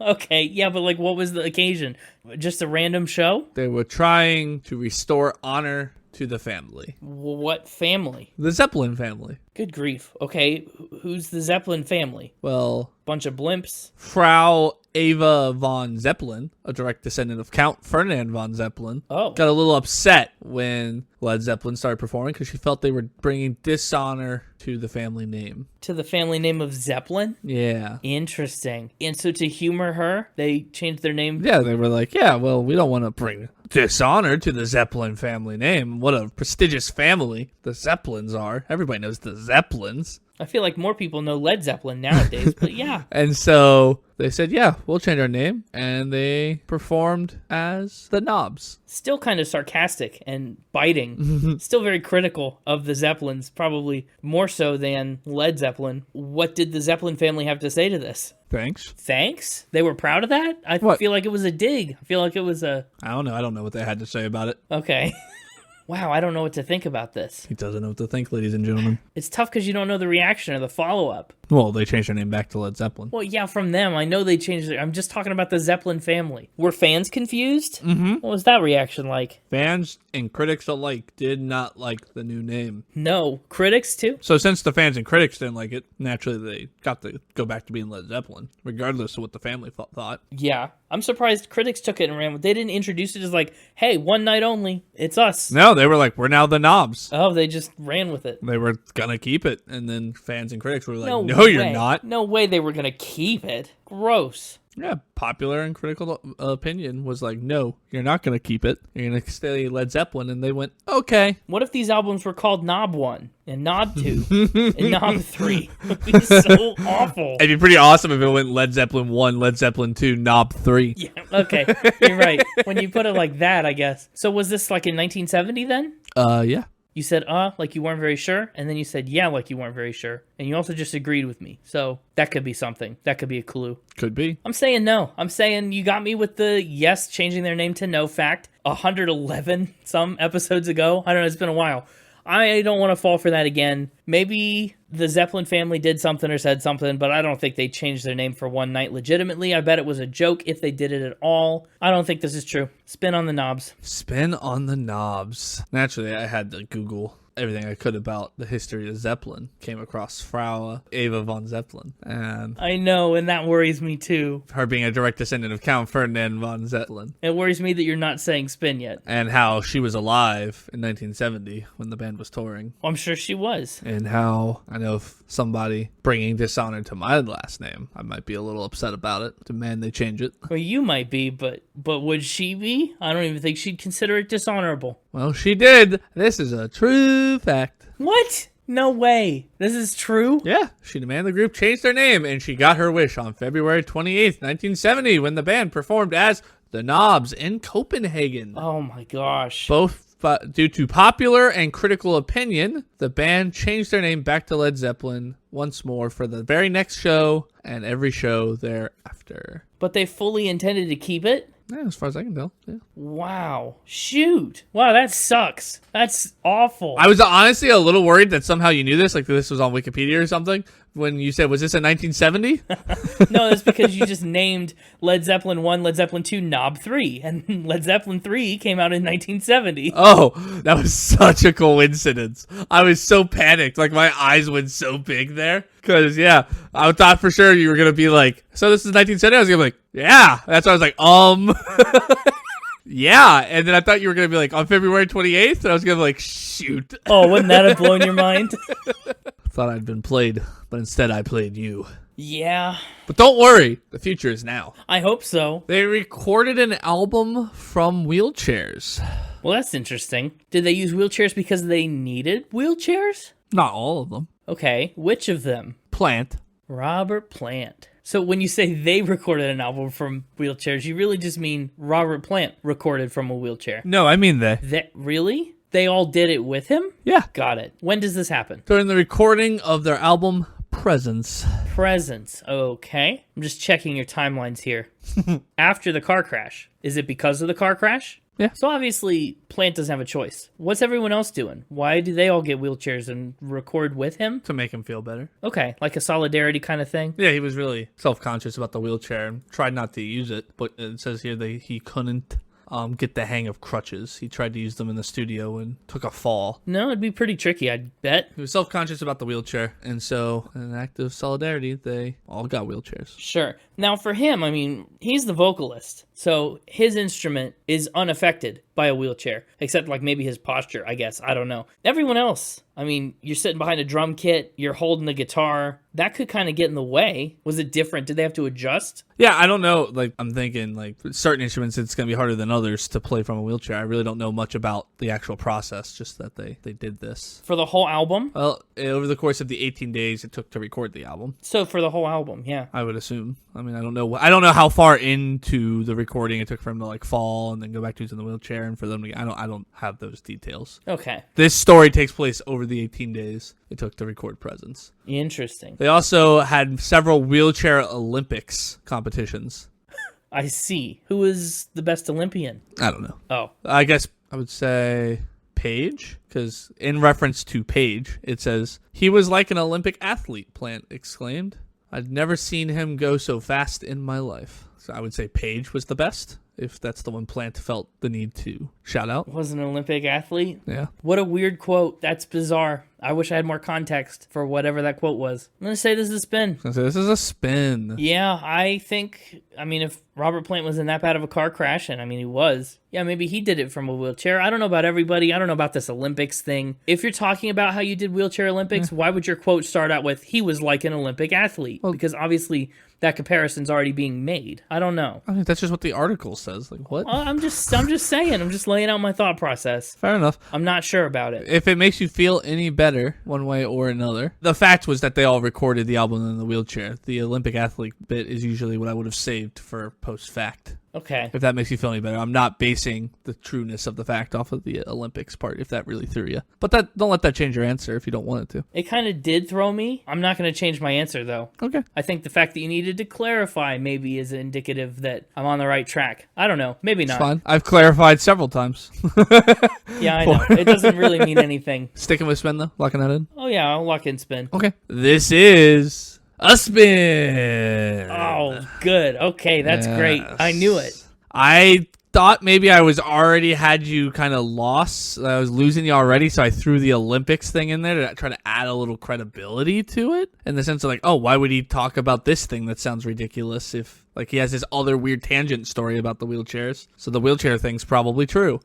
Okay, yeah, but like what was the occasion? Just a random show? They were trying to restore honor to the family. What family? The Zeppelin family. Good grief. Okay, who's the Zeppelin family? Well, Bunch of blimps? Frau Eva von Zeppelin, a direct descendant of Count Ferdinand von Zeppelin, Oh. got a little upset when Led Zeppelin started performing because she felt they were bringing dishonor to the family name. To the family name of Zeppelin? Yeah. Interesting. And so to humor her, they changed their name? Yeah, they were like, yeah, well, we don't want to bring dishonor to the Zeppelin family name. What a prestigious family the Zeppelins are. Everybody knows the Zeppelins. I feel like more people know Led Zeppelin nowadays, but yeah. And so they said, yeah, we'll change our name. And they performed as the Nobs. Still kind of sarcastic and biting. Still very critical of the Zeppelins, probably more so than Led Zeppelin. What did the Zeppelin family have to say to this? Thanks. Thanks? They were proud of that? I What? feel like it was a dig. I feel like it was a... I don't know. I don't know what they had to say about it. Okay. Wow, I don't know what to think about this. He doesn't know what to think, ladies and gentlemen. It's tough because you don't know the reaction or the follow-up. Well, they changed their name back to Led Zeppelin. Well, yeah, from them. I know they changed it. I'm just talking about the Zeppelin family. Were fans confused? Mm-hmm. What was that reaction like? Fans and critics alike did not like the new name. No. Critics, too? So since the fans and critics didn't like it, naturally they got to go back to being Led Zeppelin, regardless of what the family thought. Yeah. I'm surprised critics took it and ran with it. They didn't introduce it as like, hey, one night only. It's us. No, they were like, we're now the Nobs. Oh, they just ran with it. They were gonna keep it, and then fans and critics were like, no, way. you're not. No way they were going to keep it. Gross. Yeah, popular and critical opinion was like, no, you're not gonna keep it. You're gonna stay Led Zeppelin, and they went, okay. What if these albums were called Knob 1 and Knob 2 and Knob 3? It would be so awful. It'd be pretty awesome if it went Led Zeppelin 1, Led Zeppelin 2, Knob 3. Yeah, okay. You're right. When you put it like that, I guess. So was this like in 1970 then? Yeah. You said, like you weren't very sure, and then you said, yeah, like you weren't very sure. And you also just agreed with me. So that could be something. That could be a clue. Could be. I'm saying no. I'm saying you got me with the yes, changing their name to no fact. 111 some episodes ago. I don't know, it's been a while. I don't want to fall for that again. Maybe the Zeppelin family did something or said something, but I don't think they changed their name for one night legitimately. I bet it was a joke if they did it at all. I don't think this is true. Spin on the Nobs. Spin on the Nobs. Naturally, I had to Google everything I could about the history of Zeppelin. Came across Frau Eva von Zeppelin, and I know, and that worries me too. her being a direct descendant of Count Ferdinand von Zeppelin, It worries me that you're not saying spin yet. and how she was alive in 1970 when the band was touring, I'm sure she was. and how I know if somebody bringing dishonor to my last name, I might be a little upset about it. Demand they change it. Well, you might be, but would she be? I don't even think she'd consider it dishonorable. Well, she did. This is a true fact. What? No way. This is true? Yeah, she demanded the group change their name, and she got her wish on February 28th, 1970, when the band performed as the Nobs in Copenhagen. Oh my gosh. Both due to popular and critical opinion, the band changed their name back to Led Zeppelin once more for the very next show and every show thereafter. But they fully intended to keep it? Yeah, as far as I can tell. Yeah. Wow. Shoot. Wow, that sucks. That's awful. I was honestly a little worried that somehow you knew this, like this was on Wikipedia or something, when you said, was this in 1970? No, that's because you just named Led Zeppelin I, Led Zeppelin II, Knob 3, and Led Zeppelin III came out in 1970. Oh, that was such a coincidence. I was so panicked. Like, my eyes went so big there. Because, yeah, I thought for sure you were going to be like, so this is 1970? I was going to be like, yeah. That's why I was like, yeah. And then I thought you were going to be like, on February 28th? And I was going to be like, shoot. Oh, wouldn't that have blown your mind? Thought I'd been played, but instead I played you. Yeah. But don't worry, the future is now. I hope so. They recorded an album from wheelchairs. Well, that's interesting. Did they use wheelchairs because they needed wheelchairs? Not all of them. Okay, which of them? Plant. Robert Plant. So when you say they recorded an album from wheelchairs, you really just mean Robert Plant recorded from a wheelchair. No, I mean they. That really? They all did it with him? Yeah. Got it. When does this happen? During the recording of their album, Presence. Presence. Okay. I'm just checking your timelines here. After the car crash. Is it because of the car crash? Yeah. So obviously, Plant doesn't have a choice. What's everyone else doing? Why do they all get wheelchairs and record with him? To make him feel better. Okay, like a solidarity kind of thing? Yeah, he was really self-conscious about the wheelchair and tried not to use it. But it says here that he couldn't get the hang of crutches. He tried to use them in the studio and took a fall. No, it'd be pretty tricky, I'd bet. He was self-conscious about the wheelchair. And so, in an act of solidarity, they all got wheelchairs. Sure. Now for him, I mean, he's the vocalist. So his instrument is unaffected by a wheelchair, except like maybe his posture, I guess. I don't know. Everyone else, I mean, you're sitting behind a drum kit, you're holding the guitar. That could kind of get in the way. Was it different? Did they have to adjust? Yeah, I don't know. Like, I'm thinking, like, certain instruments, it's going to be harder than others to play from a wheelchair. I really don't know much about the actual process, just that they did this. For the whole album? Well, over the course of the 18 days it took to record the album. So for the whole album, yeah. I would assume. I mean, I don't know how far into the recording it took for him to, like, fall and then go back to using the wheelchair and for them to, I don't have those details. Okay. This story takes place over the 18 days it took to record Presence. Interesting. They also had several wheelchair Olympics competitions. I see. Who was the best Olympian? I don't know. Oh. I guess I would say Paige, because in reference to Paige, it says, he was like an Olympic athlete, Plant exclaimed. I'd never seen him go so fast in my life. So I would say Paige was the best, if that's the one Plant felt the need to shout out. Was an Olympic athlete? Yeah. What a weird quote. That's bizarre. I wish I had more context for whatever that quote was. I'm going to say this is a spin. So this is a spin. Yeah, I think, I mean, if Robert Plant was in that bad of a car crash, and I mean, he was, yeah, maybe he did it from a wheelchair. I don't know about everybody. I don't know about this Olympics thing. If you're talking about how you did wheelchair Olympics, why would your quote start out with, he was like an Olympic athlete? Well, because obviously that comparison's already being made. I don't know. I mean, that's just what the article says. Like, what? I'm just saying. I'm just laying out my thought process. Fair enough. I'm not sure about it. If it makes you feel any better, one way or another. The fact was that they all recorded the album in the wheelchair. The Olympic athlete bit is usually what I would have saved for post-fact. Okay. If that makes you feel any better. I'm not basing the trueness of the fact off of the Olympics part, if that really threw you. But don't let that change your answer if you don't want it to. It kind of did throw me. I'm not going to change my answer, though. Okay. I think the fact that you needed to clarify maybe is indicative that I'm on the right track. I don't know. Maybe not. It's fine. I've clarified several times. Yeah, I know. It doesn't really mean anything. Sticking with spin, though? Locking that in? Oh, yeah, I'll lock in spin. Okay. This is a spin. Oh, good. Okay, that's great. I knew it. I thought maybe I was already had you kind of lost. I was losing you already, so I threw the Olympics thing in there to try to add a little credibility to it. In the sense of like, oh, why would he talk about this thing that sounds ridiculous if like he has this other weird tangent story about the wheelchairs? So the wheelchair thing's probably true.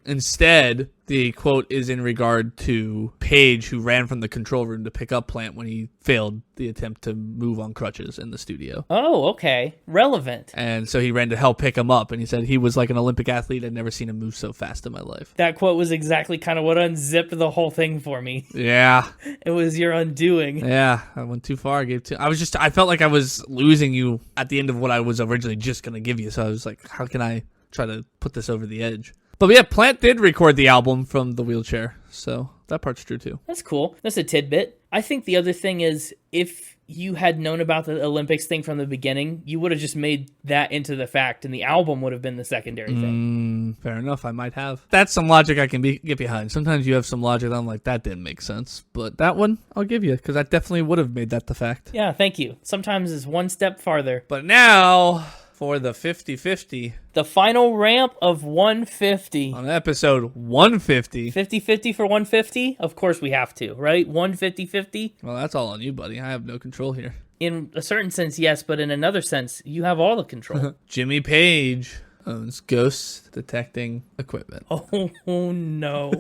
Instead, the quote is in regard to Paige, who ran from the control room to pick up Plant when he failed the attempt to move on crutches in the studio. Oh, okay. Relevant. And so he ran to help pick him up, and he said he was like an Olympic athlete. I'd never seen him move so fast in my life. That quote was exactly kind of what unzipped the whole thing for me. Yeah. It was your undoing. Yeah, I went too far. I felt like I was losing you at the end of what I was originally just going to give you. So I was like, how can I try to put this over the edge? But yeah, Plant did record the album from the wheelchair. So that part's true too. That's cool. That's a tidbit. I think the other thing is if you had known about the Olympics thing from the beginning, you would have just made that into the fact and the album would have been the secondary thing. Fair enough, I might have. That's some logic I can get behind. Sometimes you have some logic that I'm like, that didn't make sense. But that one, I'll give you, because I definitely would have made that the fact. Yeah, thank you. Sometimes it's one step farther. But now, for the 50-50. The final ramp of 150. On episode 150. 50-50 for 150? Of course we have to, right? 150-50? Well, that's all on you, buddy. I have no control here. In a certain sense, yes, but in another sense, you have all the control. Jimmy Page owns ghost detecting equipment. Oh, no.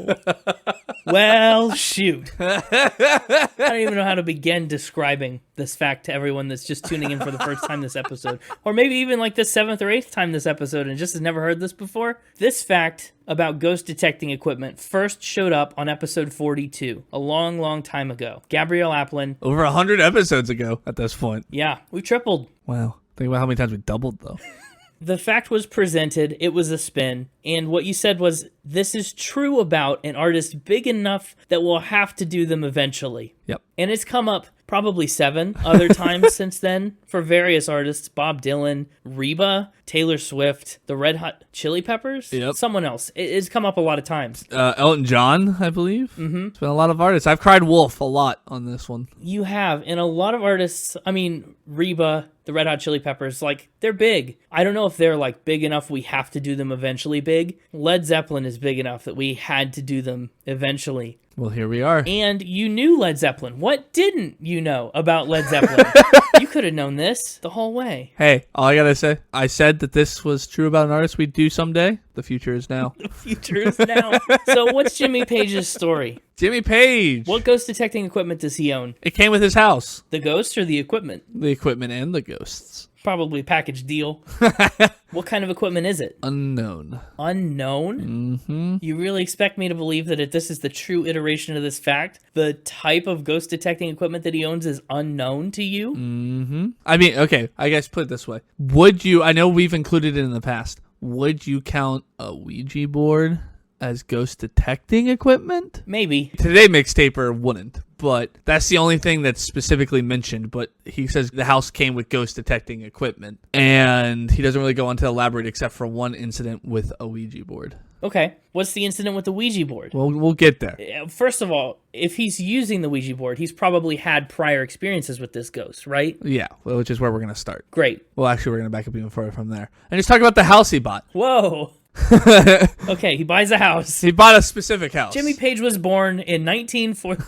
Well, shoot. I don't even know how to begin describing this fact to everyone that's just tuning in for the first time this episode. Or maybe even like the 7th or 8th time this episode and just has never heard this before. This fact about ghost detecting equipment first showed up on episode 42, a long, long time ago. Gabrielle Aplin. Over 100 episodes ago at this point. Yeah, we tripled. Wow. Think about how many times we doubled, though. The fact was presented, it was a spin, and what you said was, this is true about an artist big enough that we'll have to do them eventually. Yep. And it's come up probably 7 other times since then for various artists. Bob Dylan, Reba, Taylor Swift, the Red Hot Chili Peppers, someone else. It's come up a lot of times. Elton John, I believe. Mm-hmm. It's been a lot of artists. I've cried wolf a lot on this one. You have, and a lot of artists, I mean, Reba, the Red Hot Chili Peppers, like, they're big. I don't know if they're, like, big enough we have to do them eventually big. Led Zeppelin is big enough that we had to do them eventually. Well, here we are. And you knew Led Zeppelin. What didn't you know about Led Zeppelin? You could have known this the whole way. Hey, all I gotta say, I said that this was true about an artist we'd do someday. The future is now. The future is now. So what's Jimmy Page's story? Jimmy Page. What ghost detecting equipment does he own? It came with his house. The ghost or the equipment? The equipment and the ghosts. Probably a package deal. What kind of equipment is it? Unknown. Unknown? Mm-hmm. You really expect me to believe that if this is the true iteration of this fact, the type of ghost detecting equipment that he owns is unknown to you? Mm-hmm. I mean, okay, I guess put it this way. Would you, I know we've included it in the past, would you count a Ouija board as ghost detecting equipment? Maybe. Today Mixtaper wouldn't, but that's the only thing that's specifically mentioned. But he says the house came with ghost detecting equipment, and he doesn't really go on to elaborate except for one incident with a Ouija board. Okay. What's the incident with the Ouija board? Well, we'll get there. First of all, if he's using the Ouija board, he's probably had prior experiences with this ghost, right? Yeah, well, which is where we're going to start. Great. Well, actually, we're going to back up even further from there. And just talk about the house he bought. Whoa. Okay, he buys a house. He bought a specific house. Jimmy Page was born in 1940.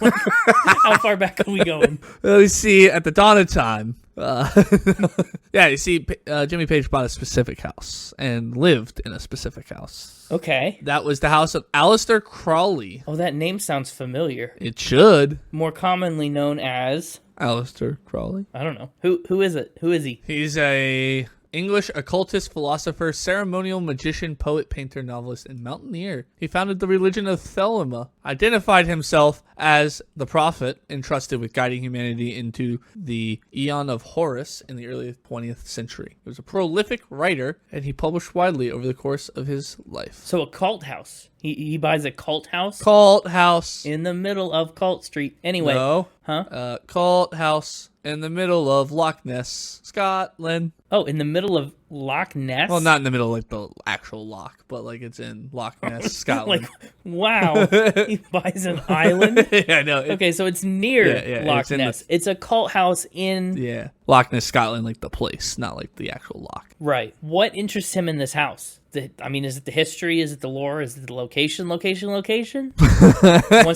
How far back are we going? Well, you see, at the dawn of time, yeah, you see, Jimmy Page bought a specific house and lived in a specific house. Okay. That was the house of Aleister Crowley. Oh, that name sounds familiar. It should. More commonly known as... Aleister Crowley. I don't know. Who is it? Who is he? He's a English occultist, philosopher, ceremonial magician, poet, painter, novelist, and mountaineer. He founded the religion of Thelema, identified himself as the prophet entrusted with guiding humanity into the Aeon of Horus in the early 20th century. He was a prolific writer, and he published widely over the course of his life. So a cult house. He buys a cult house? Cult house. In the middle of Cult Street. Anyway. No. Huh? Cult house in the middle of Loch Ness, Scotland. Oh, in the middle of Loch Ness? Well, not in the middle like the actual loch, but like it's in Loch Ness, Scotland. Like, wow. He buys an island? Yeah, I know. Okay, so it's near Loch Ness. It's a cult house in... Yeah. Loch Ness, Scotland, like the place, not like the actual loch. Right. What interests him in this house? Is it the history? Is it the lore? Is it the location? Wants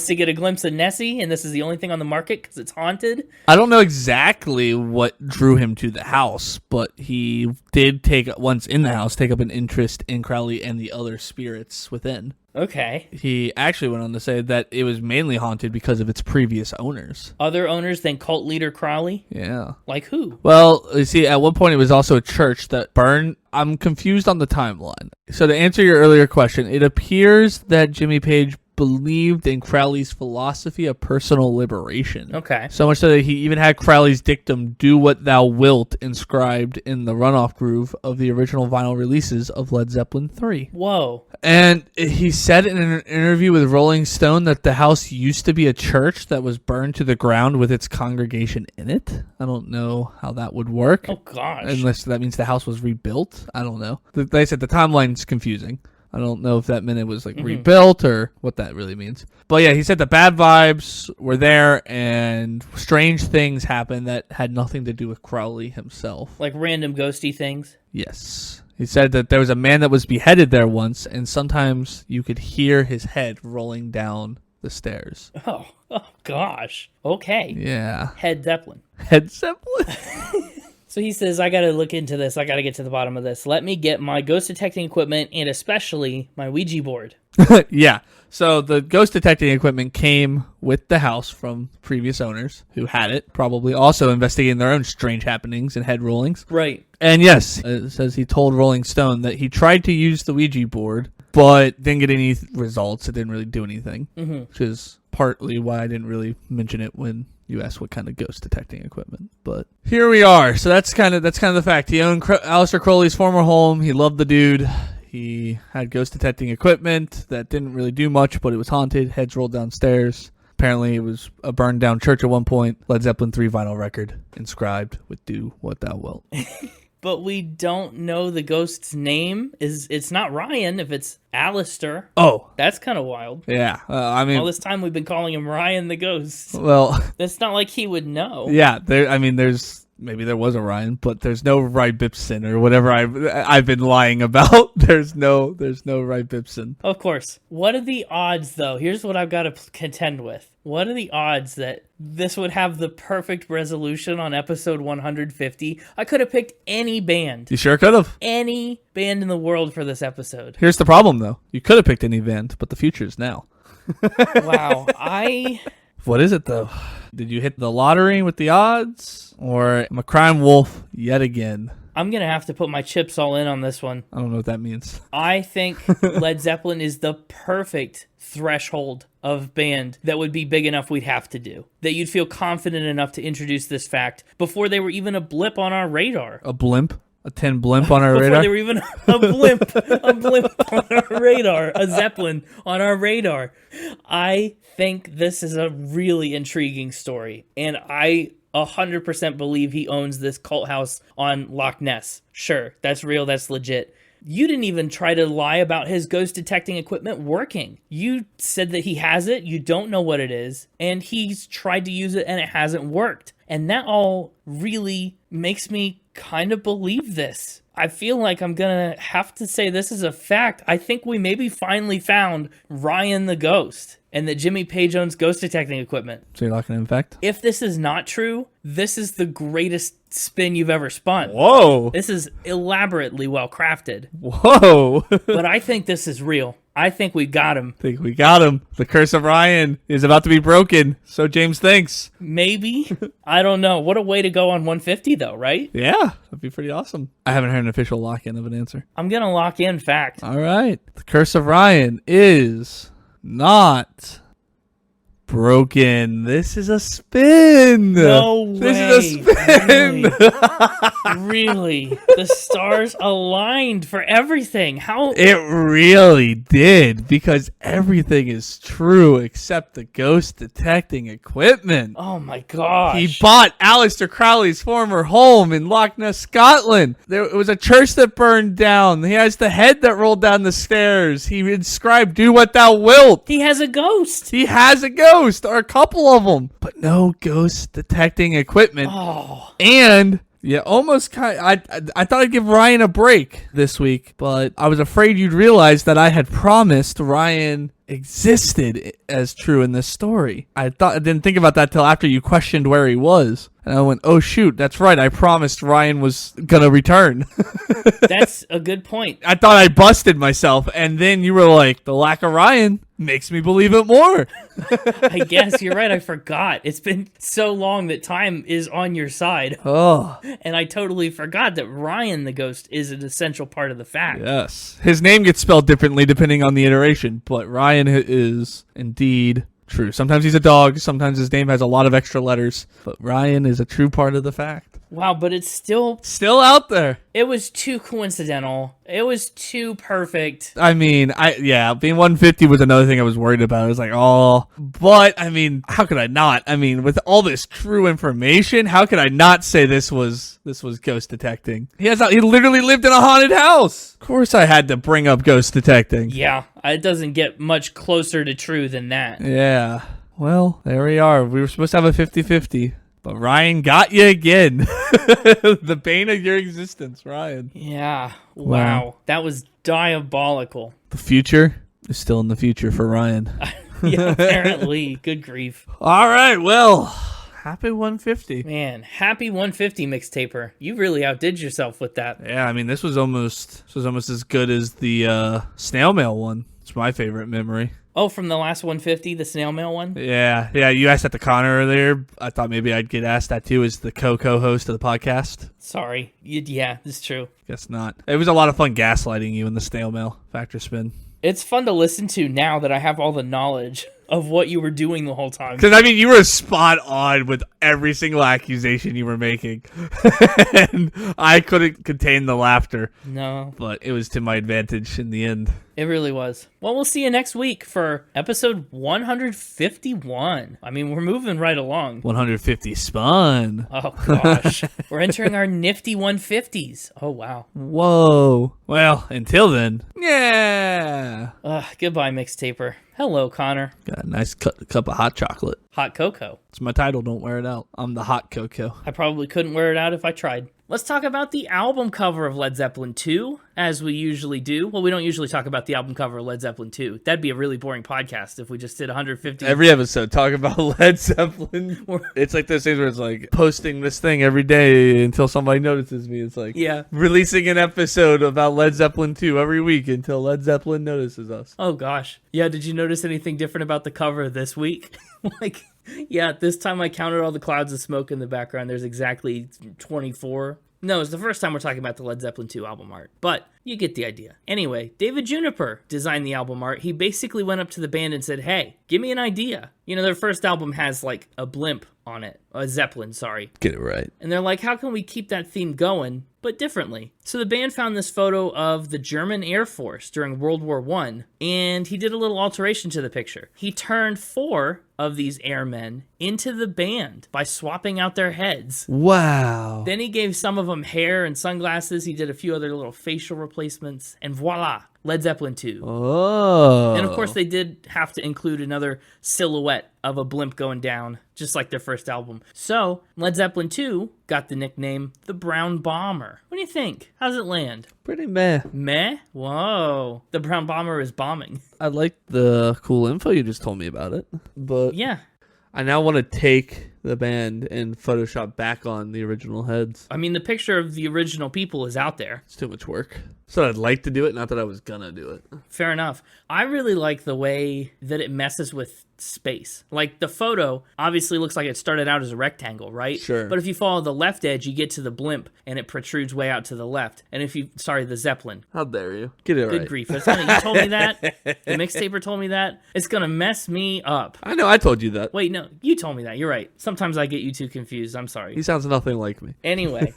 to get a glimpse of Nessie, and this is the only thing on the market because it's haunted? I don't know exactly what drew him to the house, but he did once in the house, take up an interest in Crowley and the other spirits within. Okay. He actually went on to say that it was mainly haunted because of its previous owners. Other owners than cult leader Crowley? Yeah. Like who? Well, you see, at one point it was also a church that burned. I'm confused on the timeline. So to answer your earlier question, it appears that Jimmy Page believed in Crowley's philosophy of personal liberation. Okay. So much so that he even had Crowley's dictum, "Do what thou wilt," inscribed in the runoff groove of the original vinyl releases of Led Zeppelin III. Whoa. And he said in an interview with Rolling Stone that the house used to be a church that was burned to the ground with its congregation in it. I don't know how that would work. Oh, gosh. Unless that means the house was rebuilt. I don't know. Like I said, the timeline's confusing. I don't know if that meant it was like rebuilt or what that really means. But yeah, he said the bad vibes were there and strange things happened that had nothing to do with Crowley himself. Like random ghosty things? Yes. He said that there was a man that was beheaded there once, and sometimes you could hear his head rolling down the stairs. Oh gosh. Okay. Yeah. Head Zeppelin. Head Zeppelin? So he says, I got to look into this. I got to get to the bottom of this. Let me get my ghost detecting equipment and especially my Ouija board. Yeah. So the ghost detecting equipment came with the house from previous owners who had it, probably also investigating their own strange happenings and head rollings. Right. And yes, it says he told Rolling Stone that he tried to use the Ouija board, but didn't get any results. It didn't really do anything, which is partly why I didn't really mention it when you asked what kind of ghost detecting equipment. But here we are. So that's kind of the fact. He owned Aleister Crowley's former home. He loved the dude. He had ghost detecting equipment that didn't really do much, but it was haunted. Heads rolled downstairs. Apparently, it was a burned down church at one point. Led Zeppelin III vinyl record inscribed with "Do What Thou Wilt." But we don't know the ghost's name. It's not Ryan if it's Alistair. Oh, that's kind of wild. Yeah, I mean, all this time we've been calling him Ryan the Ghost. Well, that's not like he would know. Yeah, there's maybe there was a Ryan, but there's no Ry Bipson or whatever I've been lying about. There's no Ry Bipson. Of course. What are the odds, though? Here's what I've got to contend with. What are the odds that this would have the perfect resolution on episode 150? I could have picked any band. You sure could have. Any band in the world for this episode. Here's the problem, though. You could have picked any band, but the future's now. Wow. What is it, though? Did you hit the lottery with the odds? Or am a crime wolf yet again? I'm going to have to put my chips all in on this one. I don't know what that means. I think Led Zeppelin is the perfect threshold of band that would be big enough we'd have to do. That you'd feel confident enough to introduce this fact before they were even a blip on our radar. A blimp? A 10 blimp on our before radar? Before they were even a blimp on our radar. A Zeppelin on our radar. I think this is a really intriguing story. And I 100% believe he owns this cult house on Loch Ness. Sure, that's real, that's legit. You didn't even try to lie about his ghost detecting equipment working. You said that he has it, you don't know what it is, and he's tried to use it and it hasn't worked. And that all really makes me kind of believe this. I feel like I'm going to have to say this is a fact. I think we maybe finally found Ryan the Ghost and that Jimmy Page owns ghost detecting equipment. So you're locking in fact? If this is not true, this is the greatest spin you've ever spun. Whoa. This is elaborately well crafted. Whoa. But I think this is real. I think we got him. The curse of Ryan is about to be broken. So James thinks. Maybe. I don't know. What a way to go on 150 though, right? Yeah, that'd be pretty awesome. I haven't heard an official lock-in of an answer. I'm going to lock in fact. All right. The curse of Ryan is not broken. This is a spin. No way. This is a spin. Really? The stars aligned for everything. How? It really did, because everything is true except the ghost detecting equipment. Oh my gosh. He bought Aleister Crowley's former home in Loch Ness, Scotland. There was a church that burned down. He has the head that rolled down the stairs. He inscribed, "Do what thou wilt." He has a ghost. He has a ghost, or a couple of them, but no ghost detecting equipment. Oh. And yeah, almost kind. I thought I'd give Ryan a break this week, but I was afraid you'd realize that I had promised Ryan existed as true in this story. I didn't think about that till after you questioned where he was. And I went, oh shoot, that's right. I promised Ryan was gonna return. That's a good point. I thought I busted myself, and then you were like, the lack of Ryan makes me believe it more. I guess you're right. I forgot. It's been so long that time is on your side. Oh. And I totally forgot that Ryan the Ghost is an essential part of the fact. Yes. His name gets spelled differently depending on the iteration, but Ryan is indeed true. Sometimes he's a dog. Sometimes his name has a lot of extra letters, but Ryan is a true part of the fact. Wow, but it's still out there. it was too coincidental. It was too perfect. I mean, being 150 was another thing I was worried about. I was like, but I mean, how could I not? I mean, with all this crew information, how could I not say this was ghost detecting? He literally lived in a haunted house. Of course I had to bring up ghost detecting. Yeah, it doesn't get much closer to true than that. Yeah. Well, there we are. We were supposed to have a 50-50. But Ryan got you again. The bane of your existence, Ryan. Yeah. Wow. That was diabolical. The future is still in the future for Ryan. Yeah, apparently. Good grief. All right. Well, happy 150. Man, happy 150, Mixtaper. You really outdid yourself with that. Yeah, I mean, this was almost as good as the snail mail one. It's my favorite memory. Oh, from the last 150, the snail mail one? Yeah. You asked that to Connor earlier. I thought maybe I'd get asked that too as the co-host of the podcast. Sorry. Yeah, it's true. Guess not. It was a lot of fun gaslighting you in the snail mail factor spin. It's fun to listen to now that I have all the knowledge of what you were doing the whole time. Because, I mean, you were spot on with every single accusation you were making. And I couldn't contain the laughter. No. But it was to my advantage in the end. It really was. Well, we'll see you next week for episode 151. I mean, we're moving right along. 150 spun. Oh, gosh. We're entering our nifty 150s. Oh, wow. Whoa. Well, until then, yeah. Goodbye, Mixtaper. Hello, Connor. Got a nice cup of hot chocolate. Hot cocoa. It's my title, don't wear it out. I'm the hot cocoa. I probably couldn't wear it out if I tried. Let's talk about the album cover of Led Zeppelin II, as we usually do. Well, we don't usually talk about the album cover of Led Zeppelin II. That'd be a really boring podcast if we just did 150. Every episode, talk about Led Zeppelin. It's like those things where it's like posting this thing every day until somebody notices me. It's like releasing an episode about Led Zeppelin II every week until Led Zeppelin notices us. Oh, gosh. Yeah, did you notice anything different about the cover this week? Yeah, this time I counted all the clouds of smoke in the background. There's exactly 24. No, it's the first time we're talking about the Led Zeppelin II album art, but you get the idea. Anyway, David Juniper designed the album art. He basically went up to the band and said, hey, give me an idea. You know, their first album has like a blimp on it, a Zeppelin, sorry. Get it right. And they're like, how can we keep that theme going, but differently? So the band found this photo of the German Air Force during World War I, and he did a little alteration to the picture. He turned 4 of these airmen into the band by swapping out their heads. Wow. Then he gave some of them hair and sunglasses. He did a few other little facial replacements, and voila, Led Zeppelin II. Oh. And of course they did have to include another silhouette of a blimp going down, just like their first album. So Led Zeppelin II got the nickname the Brown Bomber. What do you think? How's it land? Pretty meh. Meh? Whoa. The Brown Bomber is bombing. I like the cool info you just told me about it, but Yeah. I now want to take the band and Photoshop back on the original heads. I mean, the picture of the original people is out there. It's too much work. So I'd like to do it, not that I was gonna do it. Fair enough. I really like the way that it messes with space. Like, the photo obviously looks like it started out as a rectangle, right? Sure. But if you follow the left edge, you get to the blimp, and it protrudes way out to the left. And if you, the Zeppelin. How dare you? Get it right. Good grief. That's you told me that? The Mixtaper told me that? It's gonna mess me up. I know, I told you that. Wait, no, you told me that. You're right. Sometimes I get you two confused. I'm sorry. He sounds nothing like me. Anyway,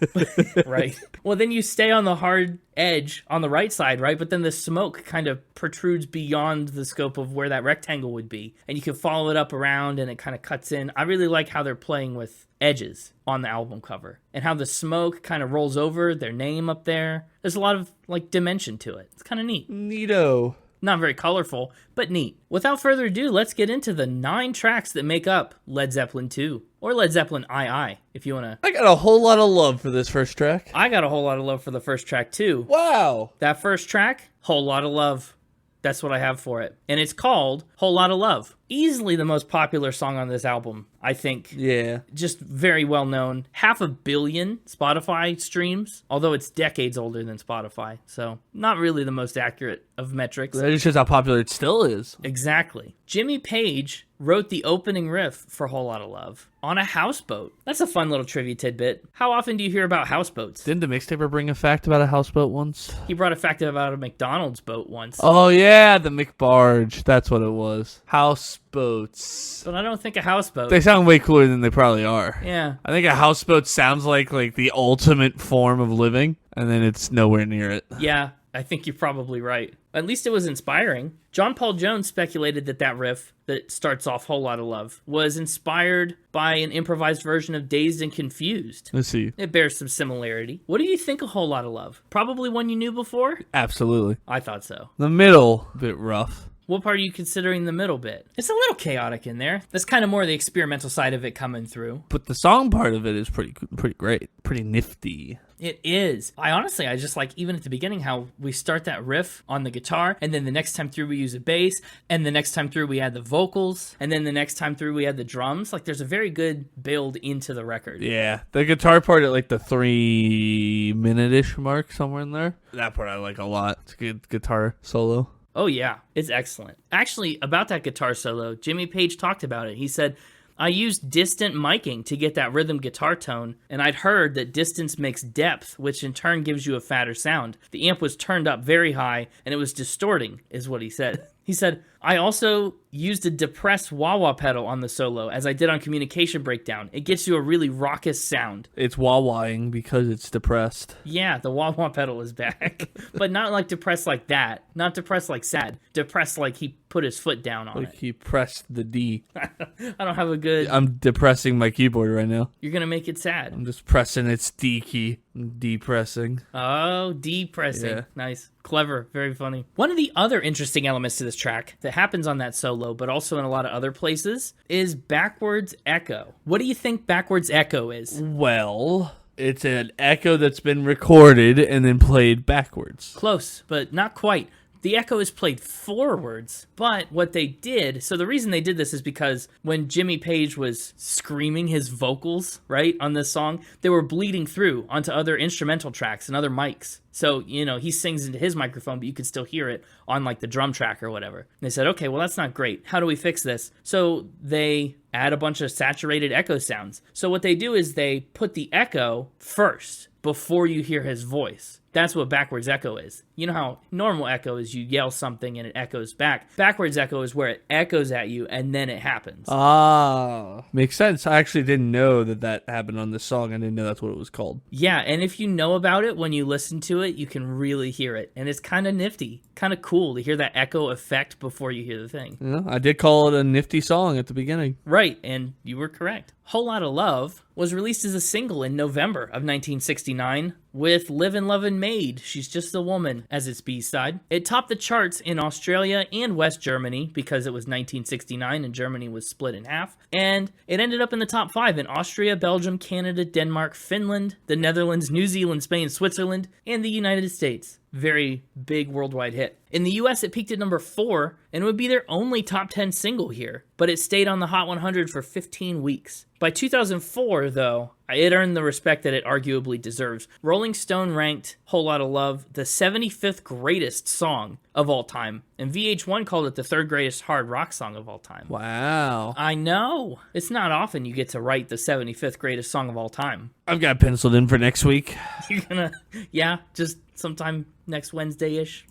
right. Well, then you stay on the hard edge on the right side, right? But then the smoke kind of protrudes beyond the scope of where that rectangle would be. And you can follow it up around and it kind of cuts in. I really like how they're playing with edges on the album cover and how the smoke kind of rolls over their name up there. There's a lot of like dimension to it. It's kind of neat. Neato. Not very colorful, but neat. Without further ado, let's get into the 9 tracks that make up Led Zeppelin II, or Led Zeppelin II, if you want to. I got a whole lot of love for this first track. I got a whole lot of love for the first track, too. Wow. That first track, Whole Lotta Love. That's what I have for it. And it's called Whole Lotta Love. Easily the most popular song on this album, I think. Yeah. Just very well known. 500 million Spotify streams, although it's decades older than Spotify. So not really the most accurate of metrics. That just shows how popular it still is. Exactly. Jimmy Page wrote the opening riff for Whole Lotta Love on a houseboat. That's a fun little trivia tidbit. How often do you hear about houseboats? Didn't the Mixtaper bring a fact about a houseboat once? He brought a fact about a McDonald's boat once. Oh, yeah, the McBarge. That's what it was. House houseboats. But I don't think a houseboat. They sound way cooler than they probably are. Yeah. I think a houseboat sounds like the ultimate form of living, and then it's nowhere near it. Yeah, I think you're probably right. At least it was inspiring. John Paul Jones speculated that riff that starts off Whole Lotta Love was inspired by an improvised version of Dazed and Confused. Let's see. It bears some similarity. What do you think of Whole Lotta Love? Probably one you knew before? Absolutely. I thought so. The middle, a bit rough. What part are you considering the middle bit? It's a little chaotic in there. That's kind of more the experimental side of it coming through. But the song part of it is pretty great. Pretty nifty. It is. I just like, even at the beginning, how we start that riff on the guitar, and then the next time through we use a bass, and the next time through we add the vocals, and then the next time through we add the drums. Like, there's a very good build into the record. Yeah. The guitar part at the 3-minute-ish mark, somewhere in there. That part I like a lot. It's a good guitar solo. Oh, yeah. It's excellent. Actually, about that guitar solo, Jimmy Page talked about it. He said, I used distant miking to get that rhythm guitar tone, and I'd heard that distance makes depth, which in turn gives you a fatter sound. The amp was turned up very high, and it was distorting, is what he said. He said, I also used a depressed wah-wah pedal on the solo, as I did on Communication Breakdown. It gets you a really raucous sound. It's wah-wahing because it's depressed. Yeah, the wah-wah pedal is back. But not like depressed like that. Not depressed like sad. Depressed like he put his foot down on it. He pressed the D. I don't have a good... I'm depressing my keyboard right now. You're going to make it sad. I'm just pressing its D key. I'm depressing. Oh, depressing. Yeah. Nice. Clever. Very funny. One of the other interesting elements to this track that happens on that solo, but also in a lot of other places, is backwards echo. What do you think backwards echo is? Well, it's an echo that's been recorded and then played backwards. Close, but not quite. The echo is played forwards, but what they did, so the reason they did this is because when Jimmy Page was screaming his vocals, right, on this song, they were bleeding through onto other instrumental tracks and other mics. So, he sings into his microphone, but you can still hear it on the drum track or whatever. And they said, okay, well, that's not great. How do we fix this? So they add a bunch of saturated echo sounds. So what they do is they put the echo first before you hear his voice. That's what backwards echo is. You know how normal echo is you yell something and it echoes back. Backwards echo is where it echoes at you and then it happens. Ah, makes sense. I actually didn't know that happened on this song. I didn't know that's what it was called. Yeah, and if you know about it, when you listen to it, you can really hear it. And it's kind of nifty, kind of cool to hear that echo effect before you hear the thing. Yeah, I did call it a nifty song at the beginning. Right, and you were correct. Whole Lotta Love was released as a single in November of 1969 with Living Loving Maid, She's Just a Woman, as its B-side. It topped the charts in Australia and West Germany because it was 1969 and Germany was split in half. And it ended up in the top 5 in Austria, Belgium, Canada, Denmark, Finland, the Netherlands, New Zealand, Spain, Switzerland, and the United States. Very big worldwide hit. In the US, it peaked at number 4 and would be their only top 10 single here, but it stayed on the Hot 100 for 15 weeks. By 2004, though, it earned the respect that it arguably deserves. Rolling Stone ranked Whole Lotta Love the 75th greatest song of all time, and VH1 called it the 3rd greatest hard rock song of all time. Wow. I know. It's not often you get to write the 75th greatest song of all time. I've got penciled in for next week. You're gonna, yeah, just sometime next Wednesday-ish.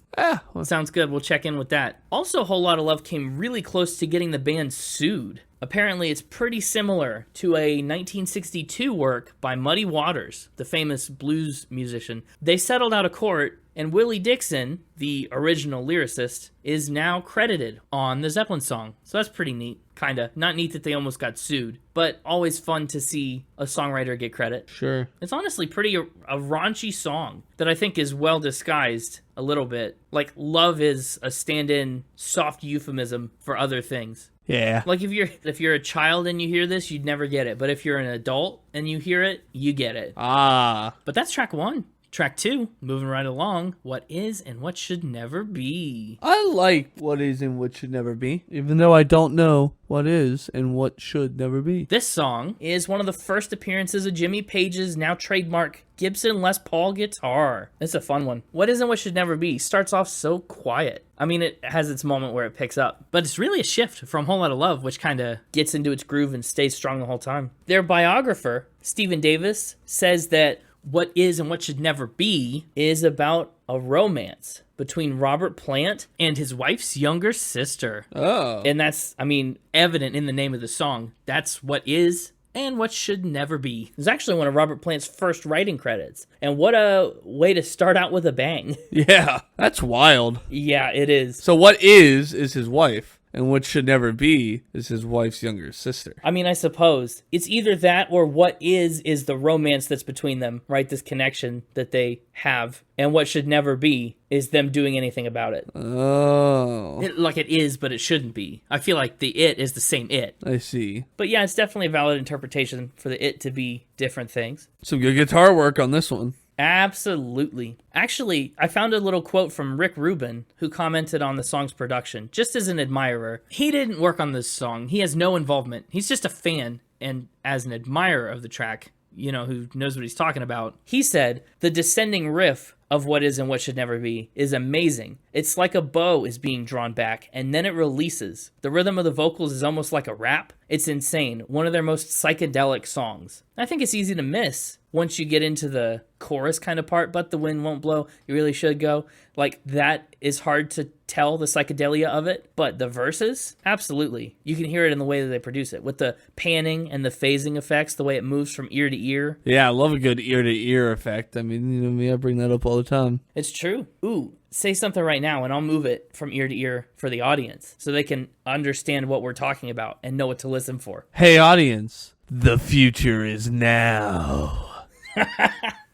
Well, Sounds good. We'll check in with that. Also, Whole Lotta Love came really close to getting the band sued. Apparently, it's pretty similar to a 1962 work by Muddy Waters, the famous blues musician. They settled out of court, and Willie Dixon, the original lyricist, is now credited on the Zeppelin song. So that's pretty neat. Kinda. Not neat that they almost got sued, but always fun to see a songwriter get credit. sure. It's honestly a raunchy song that I think is well disguised a little bit. Like, love is a stand-in soft euphemism for other things. Yeah. Like, if you're a child and you hear this, you'd never get it. But if you're an adult and you hear it, you get it. Ah. But that's track 1. Track 2, moving right along, What Is and What Should Never Be. I like what is and what should never be, even though I don't know what is and what should never be. This song is one of the first appearances of Jimmy Page's now trademark Gibson Les Paul guitar. It's a fun one. What Is and What Should Never Be starts off so quiet. I mean, it has its moment where it picks up, but it's really a shift from Whole Lotta Love, which kind of gets into its groove and stays strong the whole time. Their biographer, Stephen Davis, says that What Is and What Should Never Be is about a romance between Robert Plant and his wife's younger sister. Oh. And that's, evident in the name of the song. That's what is and what should never be. It's actually one of Robert Plant's first writing credits. And what a way to start out with a bang. Yeah, that's wild. Yeah, it is. So what is his wife, and what should never be is his wife's younger sister. I suppose. It's either that or what is the romance that's between them, right? This connection that they have. And what should never be is them doing anything about it. Oh. Like it is, but it shouldn't be. I feel like the it is the same it. I see. But yeah, it's definitely a valid interpretation for the it to be different things. Some good guitar work on this one. Absolutely. Actually, I found a little quote from Rick Rubin, who commented on the song's production, just as an admirer. He didn't work on this song. He has no involvement. He's just a fan, and as an admirer of the track, who knows what he's talking about. He said, the descending riff of What Is and What Should Never Be is amazing. It's like a bow is being drawn back, and then it releases. The rhythm of the vocals is almost like a rap. It's insane. One of their most psychedelic songs. I think it's easy to miss once you get into the chorus kind of part, but the wind won't blow. You really should go. Like, that is hard to tell the psychedelia of it, but the verses, absolutely. You can hear it in the way that they produce it, with the panning and the phasing effects, the way it moves from ear to ear. Yeah, I love a good ear-to-ear effect. I bring that up all the time. It's true. Ooh, say something right now, and I'll move it from ear to ear for the audience, so they can understand what we're talking about and know what to listen for. Hey, audience, the future is now.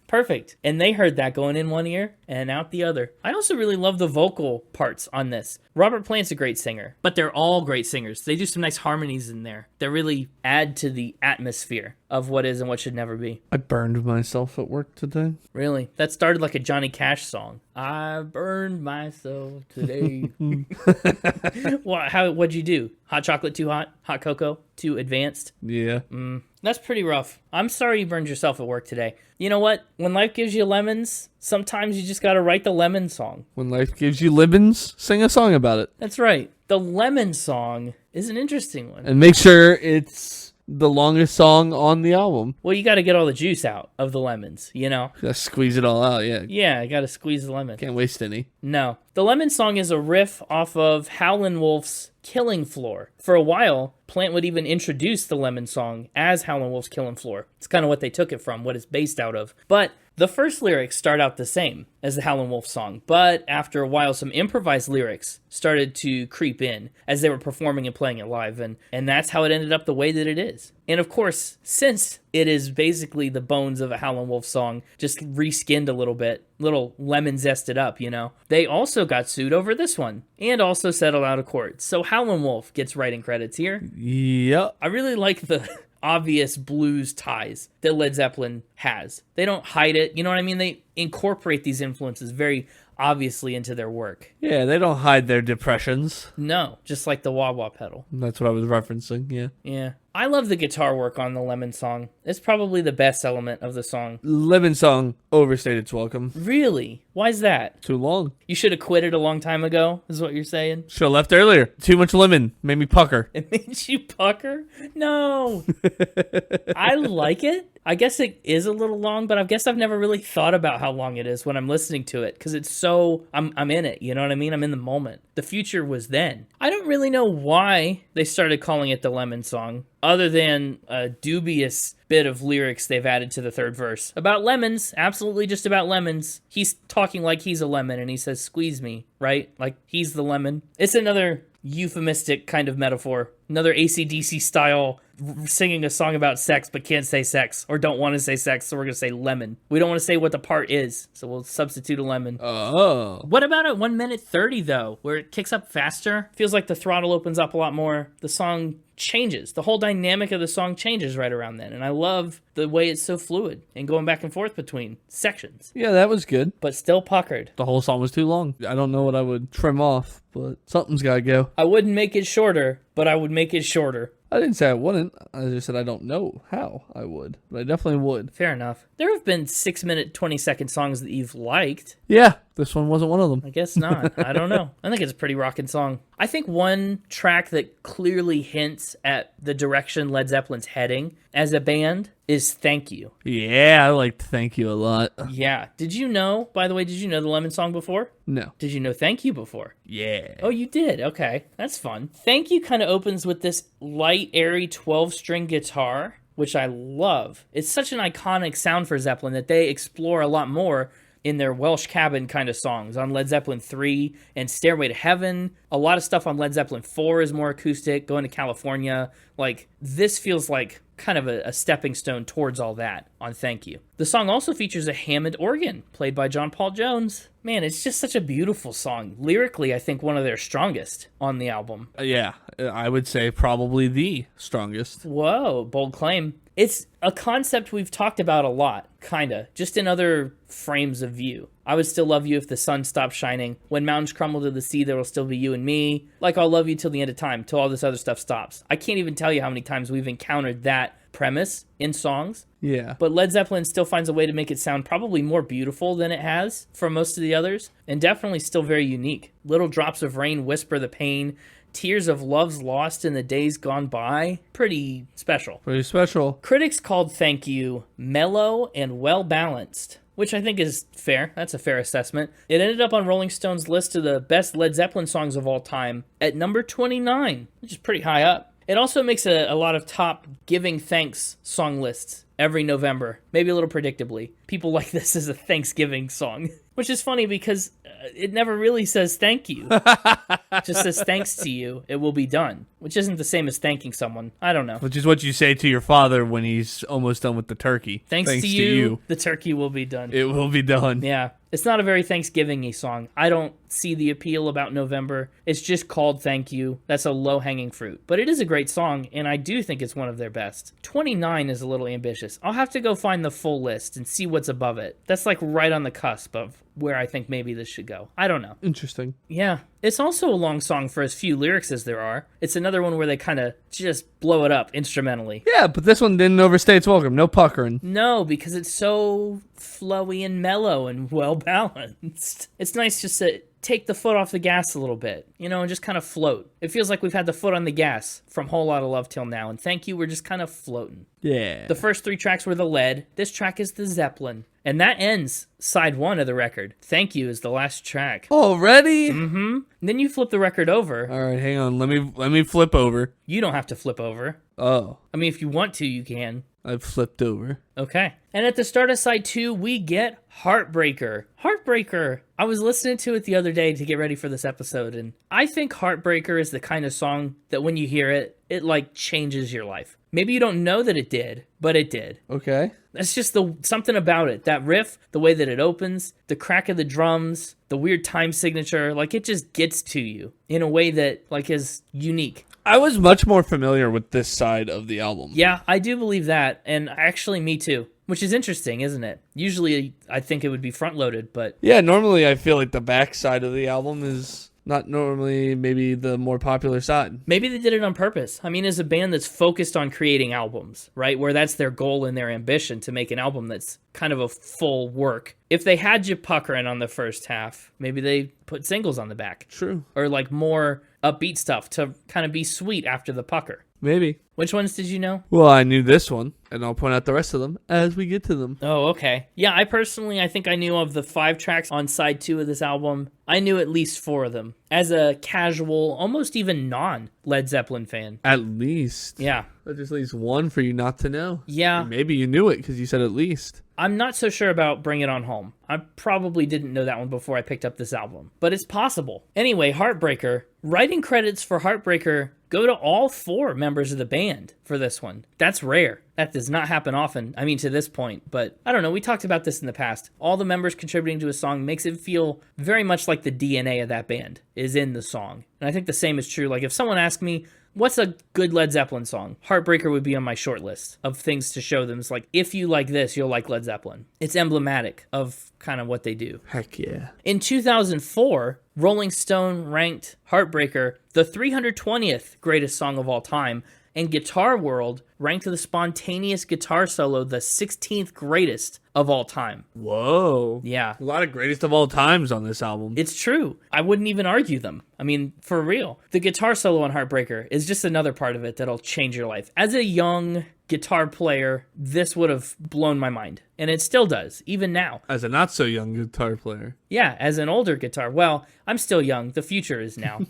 Perfect. And they heard that going in one ear and out the other. I also really love the vocal parts on this. Robert Plant's a great singer, but they're all great singers. They do some nice harmonies in there that really add to the atmosphere of what is and what should never be. I burned myself at work today. Really? That started like a Johnny Cash song. I burned myself today. What'd you do? Hot chocolate too hot? Hot cocoa too advanced? Yeah. That's pretty rough. I'm sorry you burned yourself at work today. You know what? When life gives you lemons, sometimes you just gotta write the lemon song. When life gives you lemons, sing a song about it. That's right. The lemon song is an interesting one. And make sure it's the longest song on the album. Well, you gotta get all the juice out of the lemons, Gotta squeeze it all out, yeah. Yeah, you gotta squeeze the lemon. Can't waste any. No. The lemon song is a riff off of Howlin' Wolf's Killing Floor. For a while, Plant would even introduce the lemon song as Howlin' Wolf's Killing Floor. It's kind of what they took it from, what it's based out of. But the first lyrics start out the same as the Howlin' Wolf song, but after a while, some improvised lyrics started to creep in as they were performing and playing it live, and that's how it ended up the way that it is. And of course, since it is basically the bones of a Howlin' Wolf song, just reskinned a little lemon zested up, They also got sued over this one, and also settled out of court. So Howlin' Wolf gets writing credits here. Yep. I really like the obvious blues ties that Led Zeppelin has. They don't hide it, you know what I mean? They incorporate these influences very obviously into their work. Yeah, they don't hide their depressions. No, just like the wah-wah pedal. That's what I was referencing, yeah. Yeah. I love the guitar work on the Lemon song. It's probably the best element of the song. Lemon song overstayed its welcome. Really? Why's that? Too long. You should have quit it a long time ago, is what you're saying? Should have left earlier. Too much lemon. Made me pucker. It made you pucker? No. I like it. I guess it is a little long, but I guess I've never really thought about how long it is when I'm listening to it, because it's so, I'm in it, you know what I mean? I'm in the moment. The future was then. I don't really know why they started calling it the Lemon song, other than a dubious bit of lyrics they've added to the third verse. About lemons, absolutely just about lemons. He's talking like he's a lemon, and he says, squeeze me, right? Like he's the lemon. It's another euphemistic kind of metaphor. Another AC/DC style singing a song about sex but can't say sex or don't want to say sex, so we're going to say lemon. We don't want to say what the part is, so we'll substitute a lemon. Oh. What about at 1:30 though, where it kicks up faster? Feels like the throttle opens up a lot more. The song changes. The whole dynamic of the song changes right around then, and I love the way it's so fluid and going back and forth between sections. Yeah, that was good. But still puckered. The whole song was too long. I don't know what I would trim off, but something's got to go. I wouldn't make it shorter, but I would make it shorter. I didn't say I wouldn't. I just said I don't know how I would, but I definitely would. Fair enough. There have been 6-minute, 20-second songs that you've liked. Yeah, This one wasn't one of them. I guess not. I don't know. I think it's a pretty rockin' song. I think one track that clearly hints at the direction Led Zeppelin's heading as a band is Thank You. Yeah, I liked Thank You a lot. Yeah. Did you know, by the way, did you know the Lemon song before? No. Did you know Thank You before? Yeah. Oh, you did? Okay. That's fun. Thank You kind of opens with this light, airy 12-string guitar, which I love. It's such an iconic sound for Zeppelin that they explore a lot more in their Welsh cabin kind of songs on Led Zeppelin III and Stairway to Heaven. A lot of stuff on Led Zeppelin IV is more acoustic, Going to California. Like, this feels like kind of a stepping stone towards all that on Thank You. The song also features a Hammond organ played by John Paul Jones. Man, it's just such a beautiful song. Lyrically, I think one of their strongest on the album. Yeah, I would say probably the strongest. Whoa, bold claim. It's a concept we've talked about a lot, kinda, just in other frames of view. I would still love you if the sun stopped shining. When mountains crumble to the sea, there will still be you and me. Like, I'll love you till the end of time, till all this other stuff stops. I can't even tell you how many times we've encountered that premise in songs. Yeah. But Led Zeppelin still finds a way to make it sound probably more beautiful than it has for most of the others, and definitely still very unique. Little drops of rain whisper the pain. Tears of love's lost in the days gone by. Pretty special. Pretty special. Critics called Thank You mellow and well-balanced, which I think is fair. That's a fair assessment. It ended up on Rolling Stone's list of the best Led Zeppelin songs of all time at number 29, which is pretty high up. It also makes a lot of top giving thanks song lists every November, maybe a little predictably. People like this as a Thanksgiving song, which is funny because it never really says thank you. It just says thanks to you, it will be done, which isn't the same as thanking someone. I don't know. Which is what you say to your father when he's almost done with the turkey. Thanks to you, the turkey will be done. It will be done. Yeah. It's not a very Thanksgiving-y song. I don't see the appeal about November. It's just called Thank You. That's a low-hanging fruit. But it is a great song, and I do think it's one of their best. 29 is a little ambitious. I'll have to go find the full list and see what's above it. That's like right on the cusp of where I think maybe this should go. I don't know. Interesting. Yeah. It's also a long song for as few lyrics as there are. It's another one where they kind of just blow it up instrumentally. Yeah, but this one didn't overstay its welcome. No puckering. No, because it's so flowy and mellow and well-balanced. It's nice just to take the foot off the gas a little bit, you know, and just kind of float. It feels like we've had the foot on the gas from Whole Lotta Love till now, and Thank You, we're just kind of floating. Yeah. The first three tracks were the Lead. This track is the Zeppelin. And that ends side one of the record. Thank You is the last track. Already? Mm-hmm. Then you flip the record over. All right, hang on. Let me flip over. You don't have to flip over. Oh. I mean, if you want to, you can. I've flipped over. Okay. And at the start of side two, we get Heartbreaker. Heartbreaker. I was listening to it the other day to get ready for this episode, and I think Heartbreaker is the kind of song that when you hear it, it like changes your life. Maybe you don't know that it did, but it did. Okay. That's just something about it. That riff, the way that it opens, the crack of the drums, the weird time signature, like it just gets to you in a way that like is unique. I was much more familiar with this side of the album. Yeah, I do believe that, and actually me too. Which is interesting, isn't it? Usually, I think it would be front-loaded, but... Yeah, normally I feel like the back side of the album is not normally maybe the more popular side. Maybe they did it on purpose. I mean, as a band that's focused on creating albums, right? Where that's their goal and their ambition, to make an album that's kind of a full work. If they had you puckering on the first half, maybe they put singles on the back. True. Or like more upbeat stuff to kind of be sweet after the pucker. Maybe. Which ones did you know? Well, I knew this one, and I'll point out the rest of them as we get to them. Oh, okay. Yeah, I think I knew of the 5 tracks on side 2 of this album. I knew at least 4 of them. As a casual, almost even non-Led Zeppelin fan. At least. Yeah. That just leaves one for you not to know. Yeah. Or maybe you knew it because you said at least. I'm not so sure about Bring It On Home. I probably didn't know that one before I picked up this album, but it's possible. Anyway, Heartbreaker. Writing credits for Heartbreaker go to all 4 members of the band for this one. That's rare. That does not happen often, I mean, to this point, but I don't know, we talked about this in the past. All the members contributing to a song makes it feel very much like the DNA of that band is in the song. And I think the same is true. Like, if someone asked me, what's a good Led Zeppelin song? Heartbreaker would be on my short list of things to show them. It's like, if you like this, you'll like Led Zeppelin. It's emblematic of kind of what they do. Heck yeah. In 2004, Rolling Stone ranked Heartbreaker the 320th greatest song of all time, and Guitar World ranked the spontaneous guitar solo the 16th greatest of all time. Whoa. Yeah. A lot of greatest of all times on this album. It's true. I wouldn't even argue them. I mean, for real. The guitar solo on Heartbreaker is just another part of it that'll change your life. As a young guitar player, this would have blown my mind. And it still does, even now. As a not so young guitar player. Yeah, as an older guitar. Well, I'm still young. The future is now.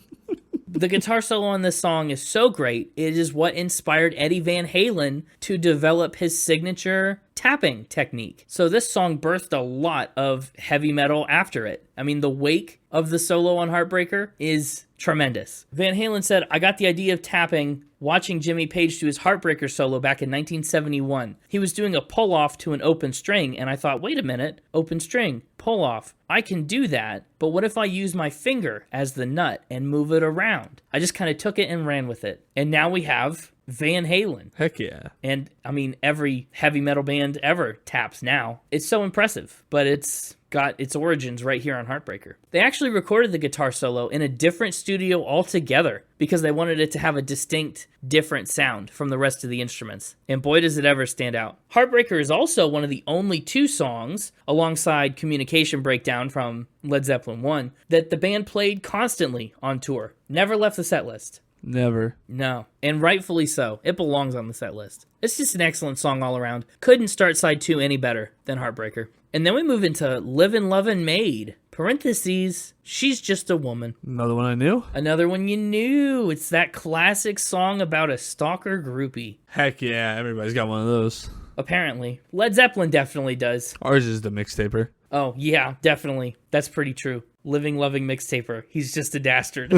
The guitar solo on this song is so great, it is what inspired Eddie Van Halen to develop his signature tapping technique. So this song birthed a lot of heavy metal after it. I mean, the wake of the solo on Heartbreaker is tremendous. Van Halen said, I got the idea of tapping watching Jimmy Page do his Heartbreaker solo back in 1971. He was doing a pull-off to an open string, and I thought, wait a minute, open string, pull-off. I can do that, but what if I use my finger as the nut and move it around? I just kind of took it and ran with it. And now we have Van Halen. Heck yeah. And, I mean, every heavy metal band ever taps now. It's so impressive, but it's got its origins right here on Heartbreaker. They actually recorded the guitar solo in a different studio altogether because they wanted it to have a distinct, different sound from the rest of the instruments. And boy, does it ever stand out. Heartbreaker is also one of the only two songs, alongside Communication Breakdown from Led Zeppelin I, that the band played constantly on tour. Never left the set list. Never. No, and rightfully so. It belongs on the set list. It's just an excellent song all around. Couldn't start side 2 any better than Heartbreaker. And then we move into Living Loving Maid. Parentheses, She's Just a Woman. Another one I knew? Another one you knew. It's that classic song about a stalker groupie. Heck yeah, everybody's got one of those. Apparently. Led Zeppelin definitely does. Ours is the Mixtaper. Oh, yeah, definitely. That's pretty true. Living Loving Mixtaper. He's just a dastard.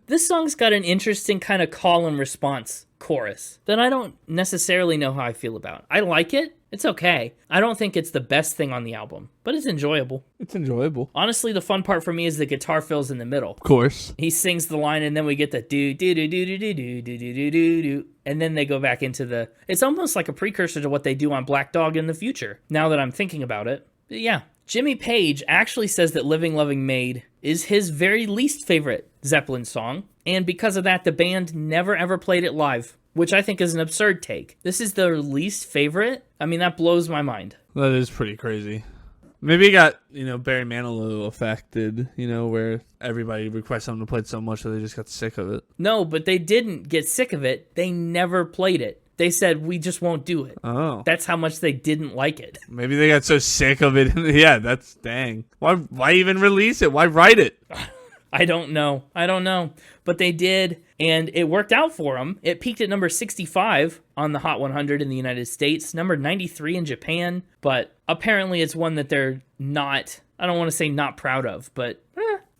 This song's got an interesting kind of call and response chorus that I don't necessarily know how I feel about. I like it. It's okay. I don't think it's the best thing on the album, but it's enjoyable. It's enjoyable. Honestly, the fun part for me is the guitar fills in the middle. Of course. He sings the line and then we get the do do do do do do do do do do do do, and then they go back into the. It's almost like a precursor to what they do on Black Dog in the future. Now that I'm thinking about it, but yeah. Jimmy Page actually says that Living Loving Maid is his very least favorite Zeppelin song, and because of that, the band never ever played it live, which I think is an absurd take. This is their least favorite? I mean, that blows my mind. That is pretty crazy. Maybe it got, Barry Manilow affected, where everybody requests something to play it so much that they just got sick of it. No, but they didn't get sick of it. They never played it. They said, we just won't do it. Oh. That's how much they didn't like it. Maybe they got so sick of it. Yeah, that's dang. Why even release it? Why write it? I don't know. But they did, and it worked out for them. It peaked at number 65 on the Hot 100 in the United States, number 93 in Japan, but apparently it's one that they're not, I don't want to say not proud of, but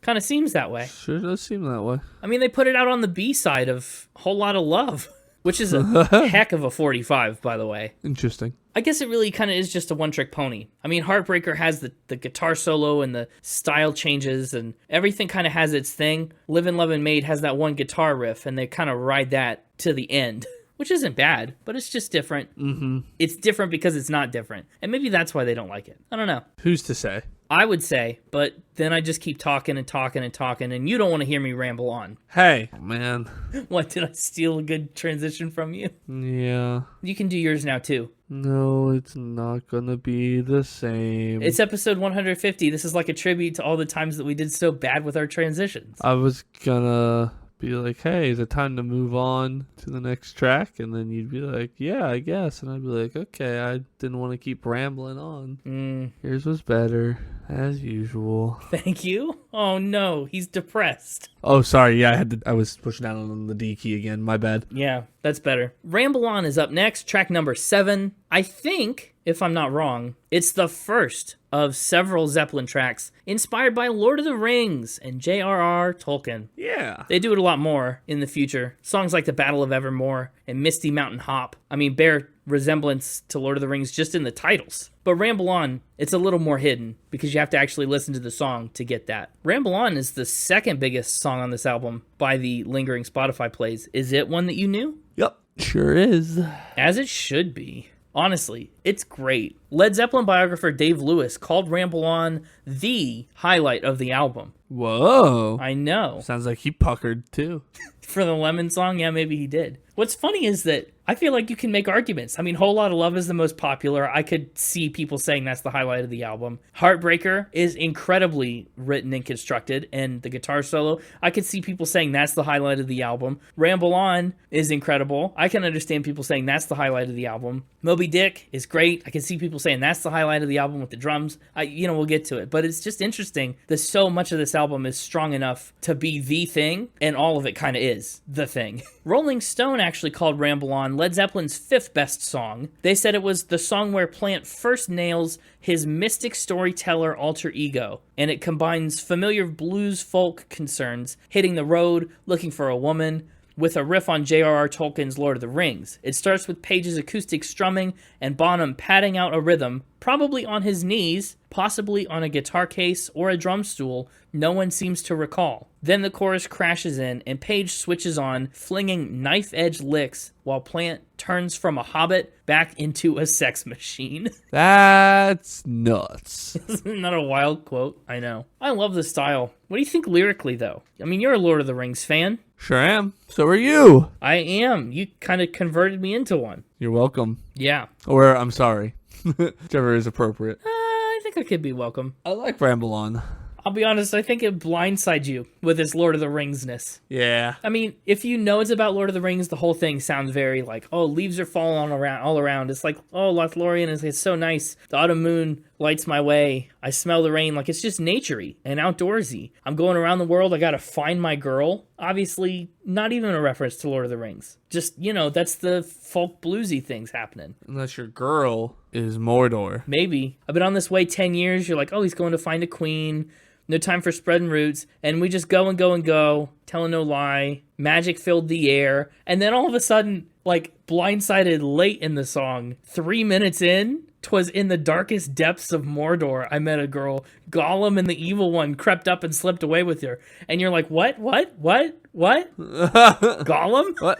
kind of seems that way. Sure does seem that way. I mean, they put it out on the B side of Whole Lotta Love, which is a heck of a 45, by the way. Interesting. I guess it really kind of is just a one-trick pony. I mean, Heartbreaker has the guitar solo and the style changes and everything kind of has its thing. Living Loving Maid has that one guitar riff, and they kind of ride that to the end, which isn't bad, but it's just different. Mm-hmm. It's different because it's not different, and maybe that's why they don't like it. I don't know. Who's to say? I would say, but then I just keep talking and talking and talking, and you don't want to hear me ramble on. Hey, man. What, did I steal a good transition from you? Yeah. You can do yours now, too. No, it's not gonna be the same. It's episode 150. This is like a tribute to all the times that we did so bad with our transitions. I was gonna be like, hey, is it time to move on to the next track? And then you'd be like, yeah, I guess. And I'd be like, okay, I didn't want to keep rambling on. Yours was better, as usual. Thank you. Oh no, he's depressed. Oh, sorry. Yeah, I was pushing down on the D key again. My bad. Yeah, that's better. Ramble On is up next, track number 7. I think, if I'm not wrong, it's the first of several Zeppelin tracks inspired by Lord of the Rings and J.R.R. Tolkien. Yeah. They do it a lot more in the future. Songs like The Battle of Evermore and Misty Mountain Hop, bear resemblance to Lord of the Rings just in the titles. But Ramble On, it's a little more hidden because you have to actually listen to the song to get that. Ramble On is the second biggest song on this album by the lingering Spotify plays. Is it one that you knew? Yep. Sure is. As it should be. Honestly, it's great. Led Zeppelin biographer Dave Lewis called Ramble On the highlight of the album. Whoa. I know. Sounds like he puckered too. For the Lemon song, yeah, maybe he did. What's funny is that I feel like you can make arguments. I mean, Whole Lotta Love is the most popular. I could see people saying that's the highlight of the album. Heartbreaker is incredibly written and constructed, and the guitar solo, I could see people saying that's the highlight of the album. Ramble On is incredible. I can understand people saying that's the highlight of the album. Moby Dick is great. I can see people saying that's the highlight of the album with the drums. We'll get to it. But it's just interesting that so much of this album is strong enough to be the thing, and all of it kind of is the thing. Rolling Stone actually called Ramble On Led Zeppelin's 5th best song. They said it was the song where Plant first nails his mystic storyteller alter ego, and it combines familiar blues folk concerns, hitting the road, looking for a woman, with a riff on J.R.R. Tolkien's Lord of the Rings. It starts with Page's acoustic strumming and Bonham padding out a rhythm, probably on his knees, possibly on a guitar case or a drum stool, no one seems to recall. Then the chorus crashes in, and Page switches on, flinging knife-edge licks, while Plant turns from a hobbit back into a sex machine. That's nuts. Isn't that a wild quote? I know. I love the style. What do you think lyrically, though? I mean, you're a Lord of the Rings fan. Sure am. So are you. I am. You kind of converted me into one. You're welcome. Yeah. Or I'm sorry. Whichever is appropriate. I think I could be welcome. I like Ramble On. I'll be honest, I think it blindsides you with its Lord of the Rings-ness. Yeah. I mean, if you know it's about Lord of the Rings, the whole thing sounds very like, oh, leaves are falling all around. It's like, oh, Lothlorien it's so nice. The autumn moon lights my way. I smell the rain. Like, it's just naturey and outdoorsy. I'm going around the world. I gotta find my girl. Obviously, not even a reference to Lord of the Rings. Just, that's the folk bluesy things happening. Unless your girl is Mordor. Maybe. I've been on this way 10 years. You're like, oh, he's going to find a queen. No time for spreading roots. And we just go and go and go, telling no lie. Magic filled the air. And then all of a sudden, like, blindsided late in the song, 3 minutes in, 'twas in the darkest depths of Mordor I met a girl. Gollum and the evil one crept up and slipped away with her. And you're like, what? Gollum?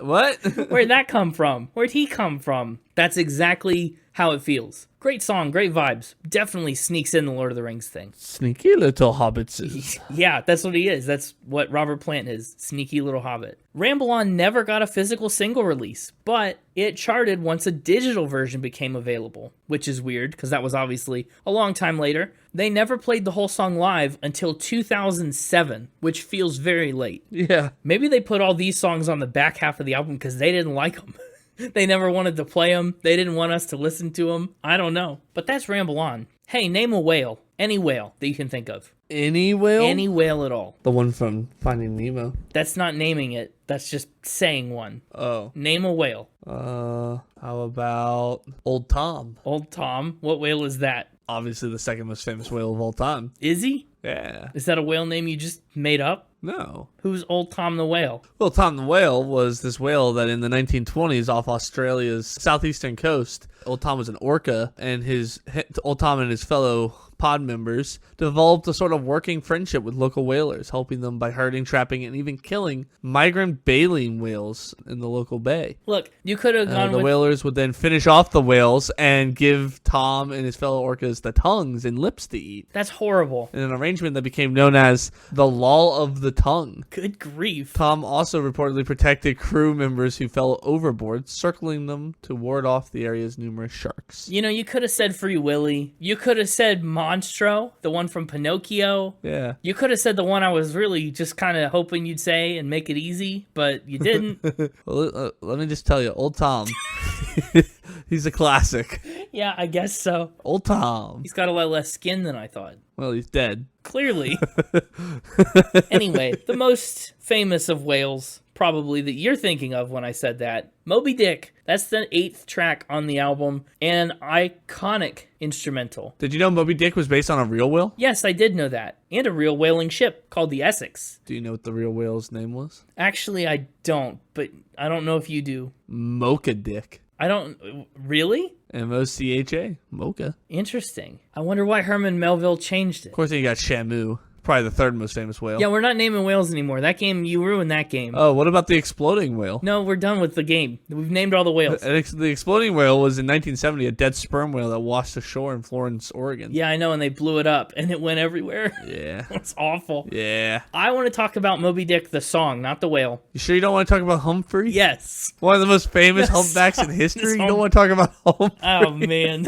What? Where'd that come from? Where'd he come from? That's exactly how it feels. Great song, great vibes. Definitely sneaks in the Lord of the Rings thing. Sneaky little hobbitses. Yeah, that's what he is. That's what Robert Plant is. Sneaky little hobbit. Ramble On never got a physical single release, but it charted once a digital version became available, which is weird because that was obviously a long time later. They never played the whole song live until 2007, which feels very late. Yeah. Maybe they put all these songs on the back half of the album because they didn't like them. They never wanted to play them. They didn't want us to listen to them. I don't know. But that's Ramble On. Hey, name a whale. Any whale that you can think of. Any whale? Any whale at all. The one from Finding Nemo. That's not naming it. That's just saying one. Oh. Name a whale. How about Old Tom? Old Tom? What whale is that? Obviously the second most famous whale of all time. Is he? Yeah. Is that a whale name you just made up? No. Who's Old Tom the whale? Well, Tom the whale was this whale that in the 1920s off Australia's southeastern coast, Old Tom was an orca, and Old Tom and his fellow pod members developed a sort of working friendship with local whalers, helping them by herding, trapping, and even killing migrant baleen whales in the local bay. Look, you could have gone The with... whalers would then finish off the whales and give Tom and his fellow orcas the tongues and lips to eat. That's horrible. In an arrangement that became known as the Law of the Tongue. Good grief. Tom also reportedly protected crew members who fell overboard, circling them to ward off the area's numerous sharks. You could have said Free Willy. You could have said Monstro, the one from Pinocchio. Yeah. You could have said the one I was really just kind of hoping you'd say and make it easy, but you didn't. Well, let me just tell you, Old Tom, he's a classic. Yeah, I guess so. Old Tom. He's got a lot less skin than I thought. Well, he's dead. Clearly. Anyway, the most famous of whales, probably that you're thinking of when I said that, Moby Dick. That's the 8th track on the album, and an iconic instrumental. Did you know Moby Dick was based on a real whale? Yes, I did know that. And a real whaling ship called the Essex. Do you know what the real whale's name was? Actually, I don't, but I don't know if you do. Mocha Dick. I don't... Really? M-O-C-H-A. Mocha. Interesting. I wonder why Herman Melville changed it. Of course, then you got Shamu. Probably the third most famous whale. Yeah, we're not naming whales anymore. That game, you ruined that game. Oh, what about the exploding whale? No, we're done with the game. We've named all the whales. The exploding whale was in 1970 a dead sperm whale that washed ashore in Florence, Oregon. Yeah, I know, and they blew it up, and it went everywhere. Yeah. It's awful. Yeah. I want to talk about Moby Dick, the song, not the whale. You sure you don't want to talk about Humphrey? Yes. One of the most famous The humpbacks in song history? is You don't want to talk about Humphrey? Oh, man.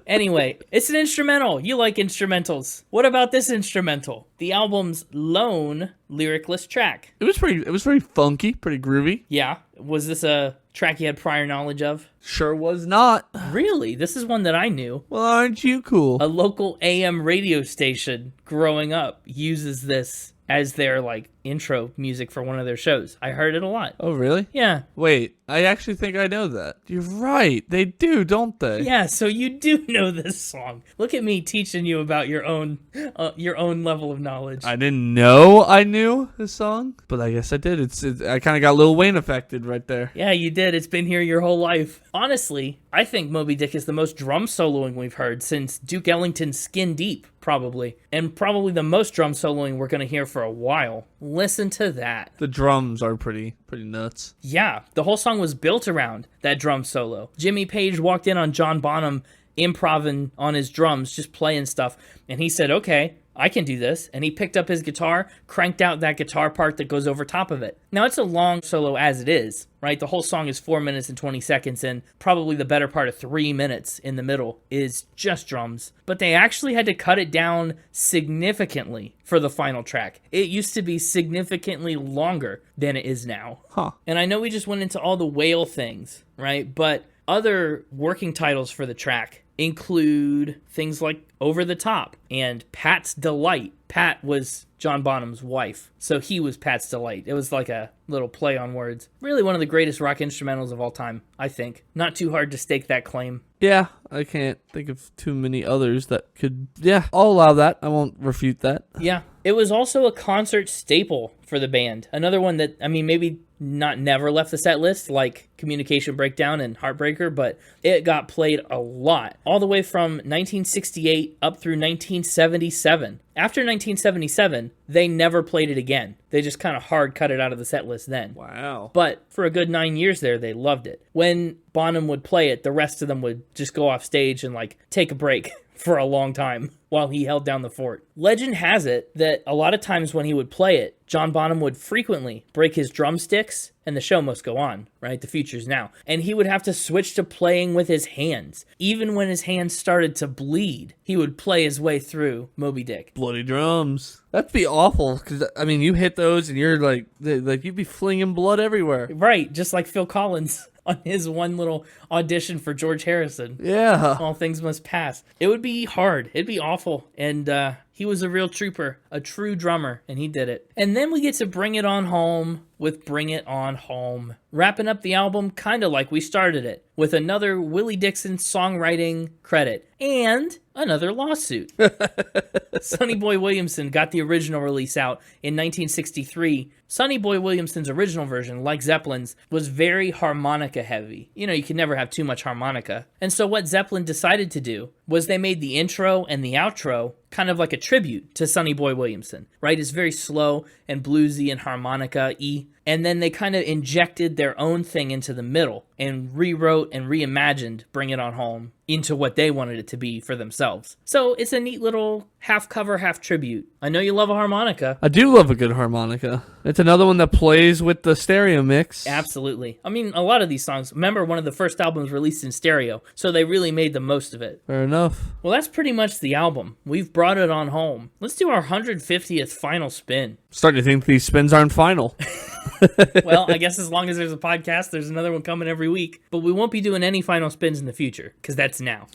Anyway, it's an instrumental. You like instrumentals. What about this instrumental? The album's lone lyricless track. It was pretty funky, pretty groovy. Yeah. Was this a track you had prior knowledge of? Sure was not. Really? This is one that I knew. Well, aren't you cool? A local AM radio station growing up uses this as their, like, intro music for one of their shows. I heard it a lot. Oh, really? Yeah. Wait, I actually think I know that. You're right. They do, don't they? Yeah, so you do know this song. Look at me teaching you about your own level of knowledge. I didn't know I knew this song, but I guess I did. I kind of got Lil Wayne affected right there. Yeah, you did. It's been here your whole life. Honestly, I think Moby Dick is the most drum soloing we've heard since Duke Ellington's Skin Deep, probably. And probably the most drum soloing we're going to hear for a while. Listen to that. The drums are pretty nuts. Yeah, the whole song was built around that drum solo. Jimmy Page walked in on John Bonham improvising on his drums, just playing stuff, and he said, okay, I can do this. And he picked up his guitar, cranked out that guitar part that goes over top of it. Now, it's a long solo as it is, right? The whole song is 4 minutes and 20 seconds, and probably the better part of 3 minutes in the middle is just drums. But they actually had to cut it down significantly for the final track. It used to be significantly longer than it is now. Huh. And I know we just went into all the whale things, right? But other working titles for the track include things like Over the Top and Pat's Delight. Pat was John Bonham's wife, so he was Pat's Delight. It was like a little play on words. Really one of the greatest rock instrumentals of all time, I think. Not too hard to stake that claim. Yeah, I can't think of too many others that could... Yeah, I'll allow that. I won't refute that. Yeah. It was also a concert staple for the band. Another one that, I mean, maybe not never left the set list, like Communication Breakdown and Heartbreaker, but it got played a lot, all the way from 1968 up through 1977. After 1977, they never played it again. They just kind of hard cut it out of the set list then. Wow. But for a good 9 years there, they loved it. When Bonham would play it, the rest of them would just go off stage and, like, take a break for a long time while he held down the fort. Legend has it that a lot of times when he would play it, John Bonham would frequently break his drumsticks, and the show must go on, right? The future's now. And he would have to switch to playing with his hands. Even when his hands started to bleed, he would play his way through Moby Dick. Bloody drums. That'd be awful, because, I mean, you hit those and you're like you'd be flinging blood everywhere. Right, just like Phil Collins on his one little audition for George Harrison. Yeah. All things must pass. It would be hard. It'd be awful. And he was a real trooper, a true drummer, and he did it. And then we get to Bring It On Home with Bring It On Home. Wrapping up the album kind of like we started it, with another Willie Dixon songwriting credit and another lawsuit. Sonny Boy Williamson got the original release out in 1963. Sonny Boy Williamson's original version, like Zeppelin's, was very harmonica heavy. You know, you can never have too much harmonica. And so what Zeppelin decided to do was they made the intro and the outro kind of like a tribute to Sonny Boy Williamson, right? It's very slow and bluesy and harmonica-y. And then they kind of injected their own thing into the middle and rewrote and reimagined Bring It On Home into what they wanted it to be for themselves. So it's a neat little half cover, half tribute. I know you love a harmonica. I do love a good harmonica. It's another one that plays with the stereo mix. Absolutely. I mean, a lot of these songs, remember, one of the first albums released in stereo, so they really made the most of it. Fair enough. Well, that's pretty much the album. We've brought it on home. Let's do our 150th final spin. Starting to think these spins aren't final. Well, I guess as long as there's a podcast, there's another one coming every week. But we won't be doing any final spins in the future, because that's now.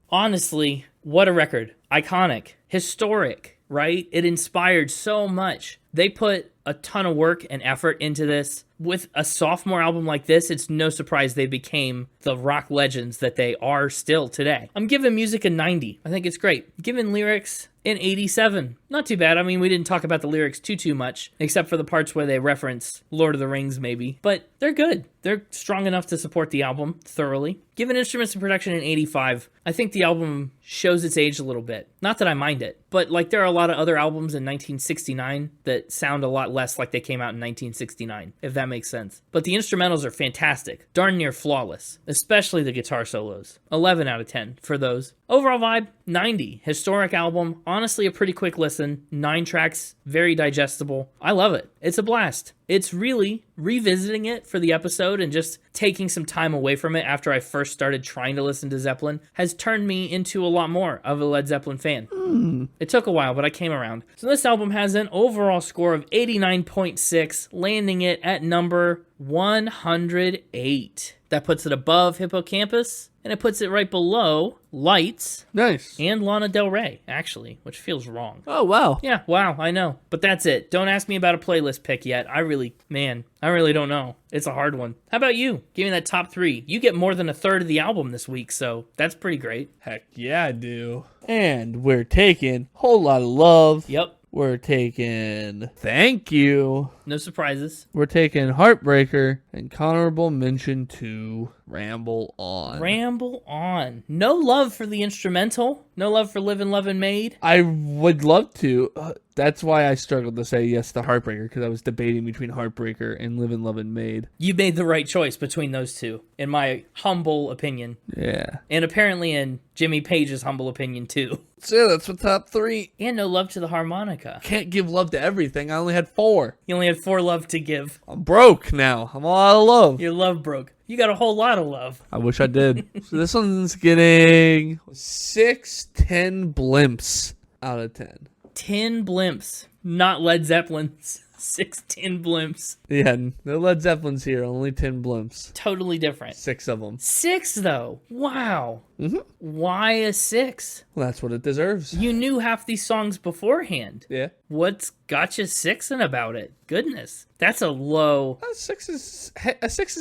Honestly, what a record. Iconic. Historic, right? It inspired so much. They put a ton of work and effort into this. With a sophomore album like this, it's no surprise they became the rock legends that they are still today. I'm giving music a 90. I think it's great. I'm giving lyrics an 87. Not too bad. I mean, we didn't talk about the lyrics too much, except for the parts where they reference Lord of the Rings, maybe. But they're good. They're strong enough to support the album thoroughly. Given instruments and production in 85, I think the album shows its age a little bit. Not that I mind it, but like there are a lot of other albums in 1969 that sound a lot less like they came out in 1969, if that makes sense. But the instrumentals are fantastic, darn near flawless, especially the guitar solos. 11 out of 10 for those. Overall vibe, 90. Historic album, honestly a pretty quick listen, 9 tracks, very digestible. I love it. It's a blast. It's really revisiting it for the episode and just taking some time away from it after I first started trying to listen to Zeppelin has turned me into a lot more of a Led Zeppelin fan. It took a while, but I came around. So this album has an overall score of 89.6, landing it at number 108. That puts it above Hippocampus, and it puts it right below Lights. Nice. And Lana Del Rey, actually, which feels wrong. Oh, wow. Yeah, wow, I know. But that's it. Don't ask me about a playlist pick yet. I really don't know. It's a hard one. How about you? Give me that top 3. You get more than a third of the album this week, so that's pretty great. Heck yeah, I do. And we're taking Whole Lotta Love. Yep. We're taking Thank You. No surprises. We're taking Heartbreaker and honorable mention to Ramble On. Ramble On. No love for the instrumental. No love for Living Loving Maid. I would love to. That's why I struggled to say yes to Heartbreaker, because I was debating between Heartbreaker and Living Loving Maid. You made the right choice between those two, in my humble opinion. Yeah. And apparently in Jimmy Page's humble opinion, too. So that's what top 3. And no love to the harmonica. Can't give love to everything. I only had 4. You only had 4 love to give. I'm broke now. I'm all out of love. Your love broke. You got a whole lot of love. I wish I did. So this one's getting 6-10 blimps out of 10. 10 blimps. Not Led Zeppelins. 6-10 blimps. Yeah, no Led Zeppelins here. Only 10 blimps. Totally different. 6 of them. 6, though. Wow. Mm-hmm. Why a 6? Well, that's what it deserves. You knew half these songs beforehand. Yeah. What's got you 6ing about it? Goodness. That's a low. A 6 is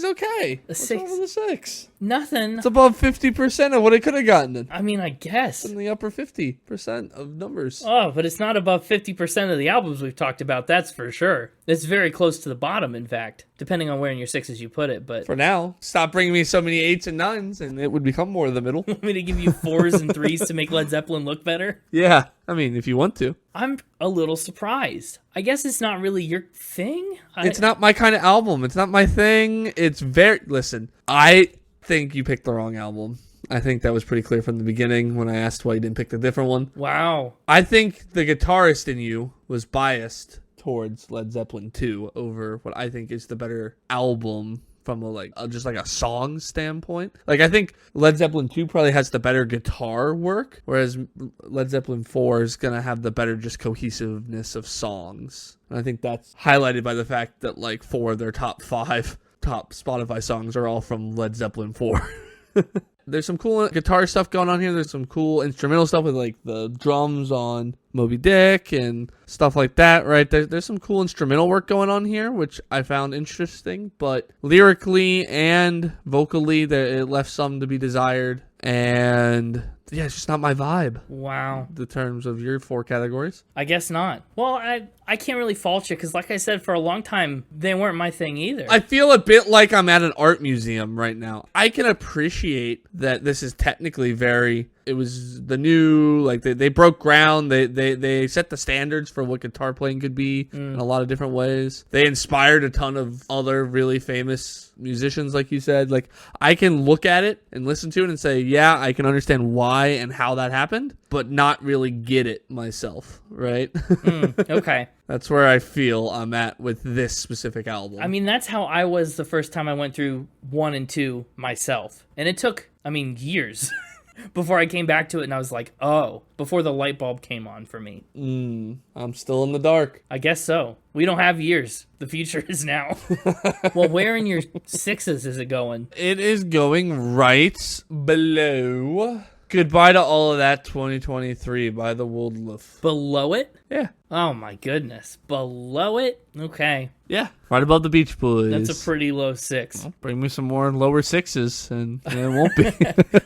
okay. What's six- wrong with a 6? Nothing. It's above 50% of what it could have gotten in. I mean, I guess. In the upper 50% of numbers. Oh, but it's not above 50% of the albums we've talked about, that's for sure. It's very close to the bottom, in fact, depending on where in your 6s you put it, but... For now, stop bringing me so many 8s and 9s, and it would become more of the middle. Want me to give you 4s and 3s to make Led Zeppelin look better? Yeah, I mean, if you want to. I'm a little surprised. I guess it's not really your thing? It's not my kind of album. It's not my thing. It's very... Listen, I think you picked the wrong album. I think that was pretty clear from the beginning when I asked why you didn't pick the different one. Wow. I think the guitarist in you was biased towards Led Zeppelin II over what I think is the better album from just a song standpoint. Like, I think Led Zeppelin II probably has the better guitar work, whereas Led Zeppelin IV is going to have the better just cohesiveness of songs. And I think that's highlighted by the fact that 4 of their top 5 top Spotify songs are all from Led Zeppelin IV. There's some cool guitar stuff going on here. There's some cool instrumental stuff with the drums on Moby Dick and stuff like that, right? There's some cool instrumental work going on here, which I found interesting. But lyrically and vocally, it left some to be desired. And yeah, it's just not my vibe. Wow. In terms of your 4 categories. I guess not. Well, I can't really fault you because, like I said, for a long time, they weren't my thing either. I feel a bit like I'm at an art museum right now. I can appreciate that this is technically it was the new, they broke ground. They set the standards for what guitar playing could be in a lot of different ways. They inspired a ton of other really famous musicians, like you said. I can look at it and listen to it and say, yeah, I can understand why and how that happened, but not really get it myself, right? Okay. That's where I feel I'm at with this specific album. I mean, that's how I was the first time I went through 1 and 2 myself. And it took, years before I came back to it and I was like, oh, before the light bulb came on for me. I'm still in the dark. I guess so. We don't have years. The future is now. Well, where in your 6s is it going? It is going right below Goodbye to All of That 2023 by the Wolf. Below it? Yeah. Oh my goodness. Below it? Okay. Yeah. Right above the Beach Boys. That's a pretty low 6. Well, bring me some more lower 6s and it won't be.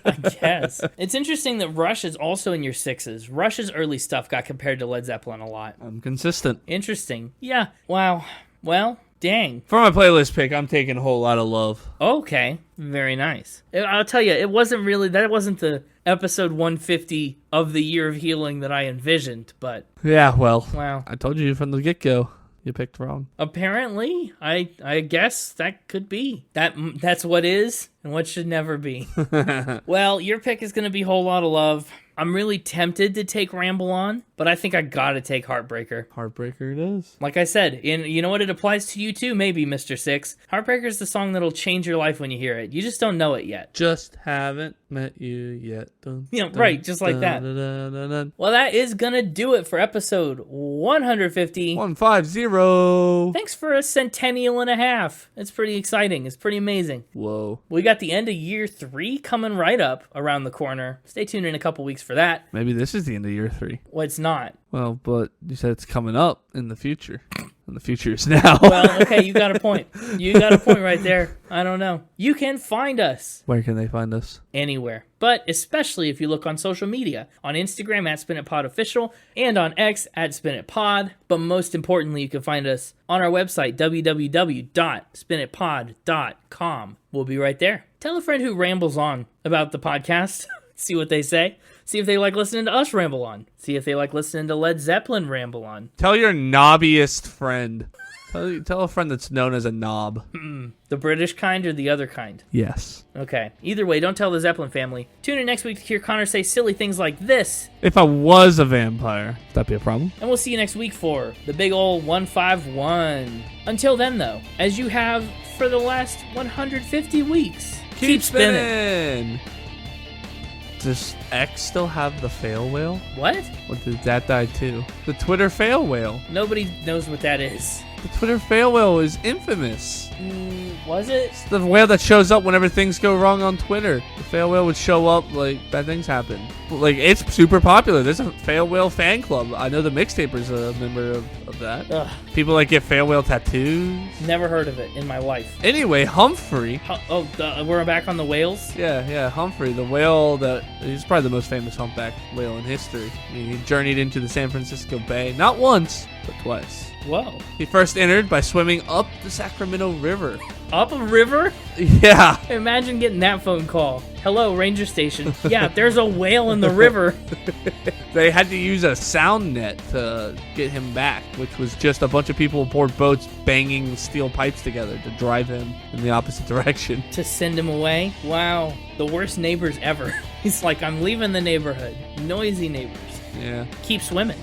I guess. It's interesting that Rush is also in your 6s. Rush's early stuff got compared to Led Zeppelin a lot. I'm consistent. Interesting. Yeah. Wow. Well, Dang. For my playlist pick, I'm taking a Whole Lotta Love. Okay. Very nice. I'll tell you, that wasn't the episode 150 of the Year of Healing that I envisioned, but... Yeah, well, Wow. I told you from the get-go. You picked wrong. Apparently, I guess that could be. That's what is and what should never be. Well, your pick is going to be Whole Lotta Love. I'm really tempted to take Ramble On, but I think I gotta take Heartbreaker. Heartbreaker it is. Like I said, you know what, it applies to you too, maybe, Mr. Six. Heartbreaker is the song that'll change your life when you hear it. You just don't know it yet. Just haven't met you yet. Dun, You know, dun, right, just like dun, that. dun, dun, dun, dun. Well, that is gonna do it for episode 150. 150. Thanks for a centennial and a half. It's pretty exciting. It's pretty amazing. Whoa. We got the end of year 3 coming right up around the corner. Stay tuned in a couple weeks for that. Maybe this is the end of year 3. Well, it's not. Well, but you said it's coming up in the future. And the future is now. Well, okay, you got a point. You got a point right there. I don't know. You can find us Where can they find us? anywhere, but especially if you look on social media, on Instagram at SpinItPodOfficial and on X at SpinItPod. But most importantly, you can find us on our website, www.spinitpod.com. We'll be right there. Tell a friend who rambles on about the podcast. See what they say. See if they like listening to us ramble on. See if they like listening to Led Zeppelin ramble on. Tell your knobbiest friend. Tell a friend that's known as a knob. The British kind or the other kind? Yes. Okay. Either way, don't tell the Zeppelin family. Tune in next week to hear Connor say silly things like this. If I was a vampire, would that be a problem? And we'll see you next week for the big ol' 151. Until then, though, as you have for the last 150 weeks, keep spinning. Does X still have the fail whale? What? Or did that die too? The Twitter fail whale. Nobody knows what that is. The Twitter fail whale is infamous. Was it? It's the whale that shows up whenever things go wrong on Twitter. The fail whale would show up like bad things happen. Like, it's super popular. There's a fail whale fan club. I know the Mixtaper's a member of that. Ugh, People like get fail whale tattoos. never heard of it in my life. Anyway, Humphrey. We're back on the whales? Yeah, Humphrey, the whale he's probably the most famous humpback whale in history. I mean, he journeyed into the San Francisco Bay, not once, but twice. Whoa. He first entered by swimming up the Sacramento River. Up a river? Yeah. Imagine getting that phone call. Hello, ranger station. Yeah, there's a whale in the river. They had to use a sound net to get him back, which was just a bunch of people aboard boats banging steel pipes together to drive him in the opposite direction. To send him away? Wow. The worst neighbors ever. He's like, I'm leaving the neighborhood. Noisy neighbors. Yeah. Keep swimming.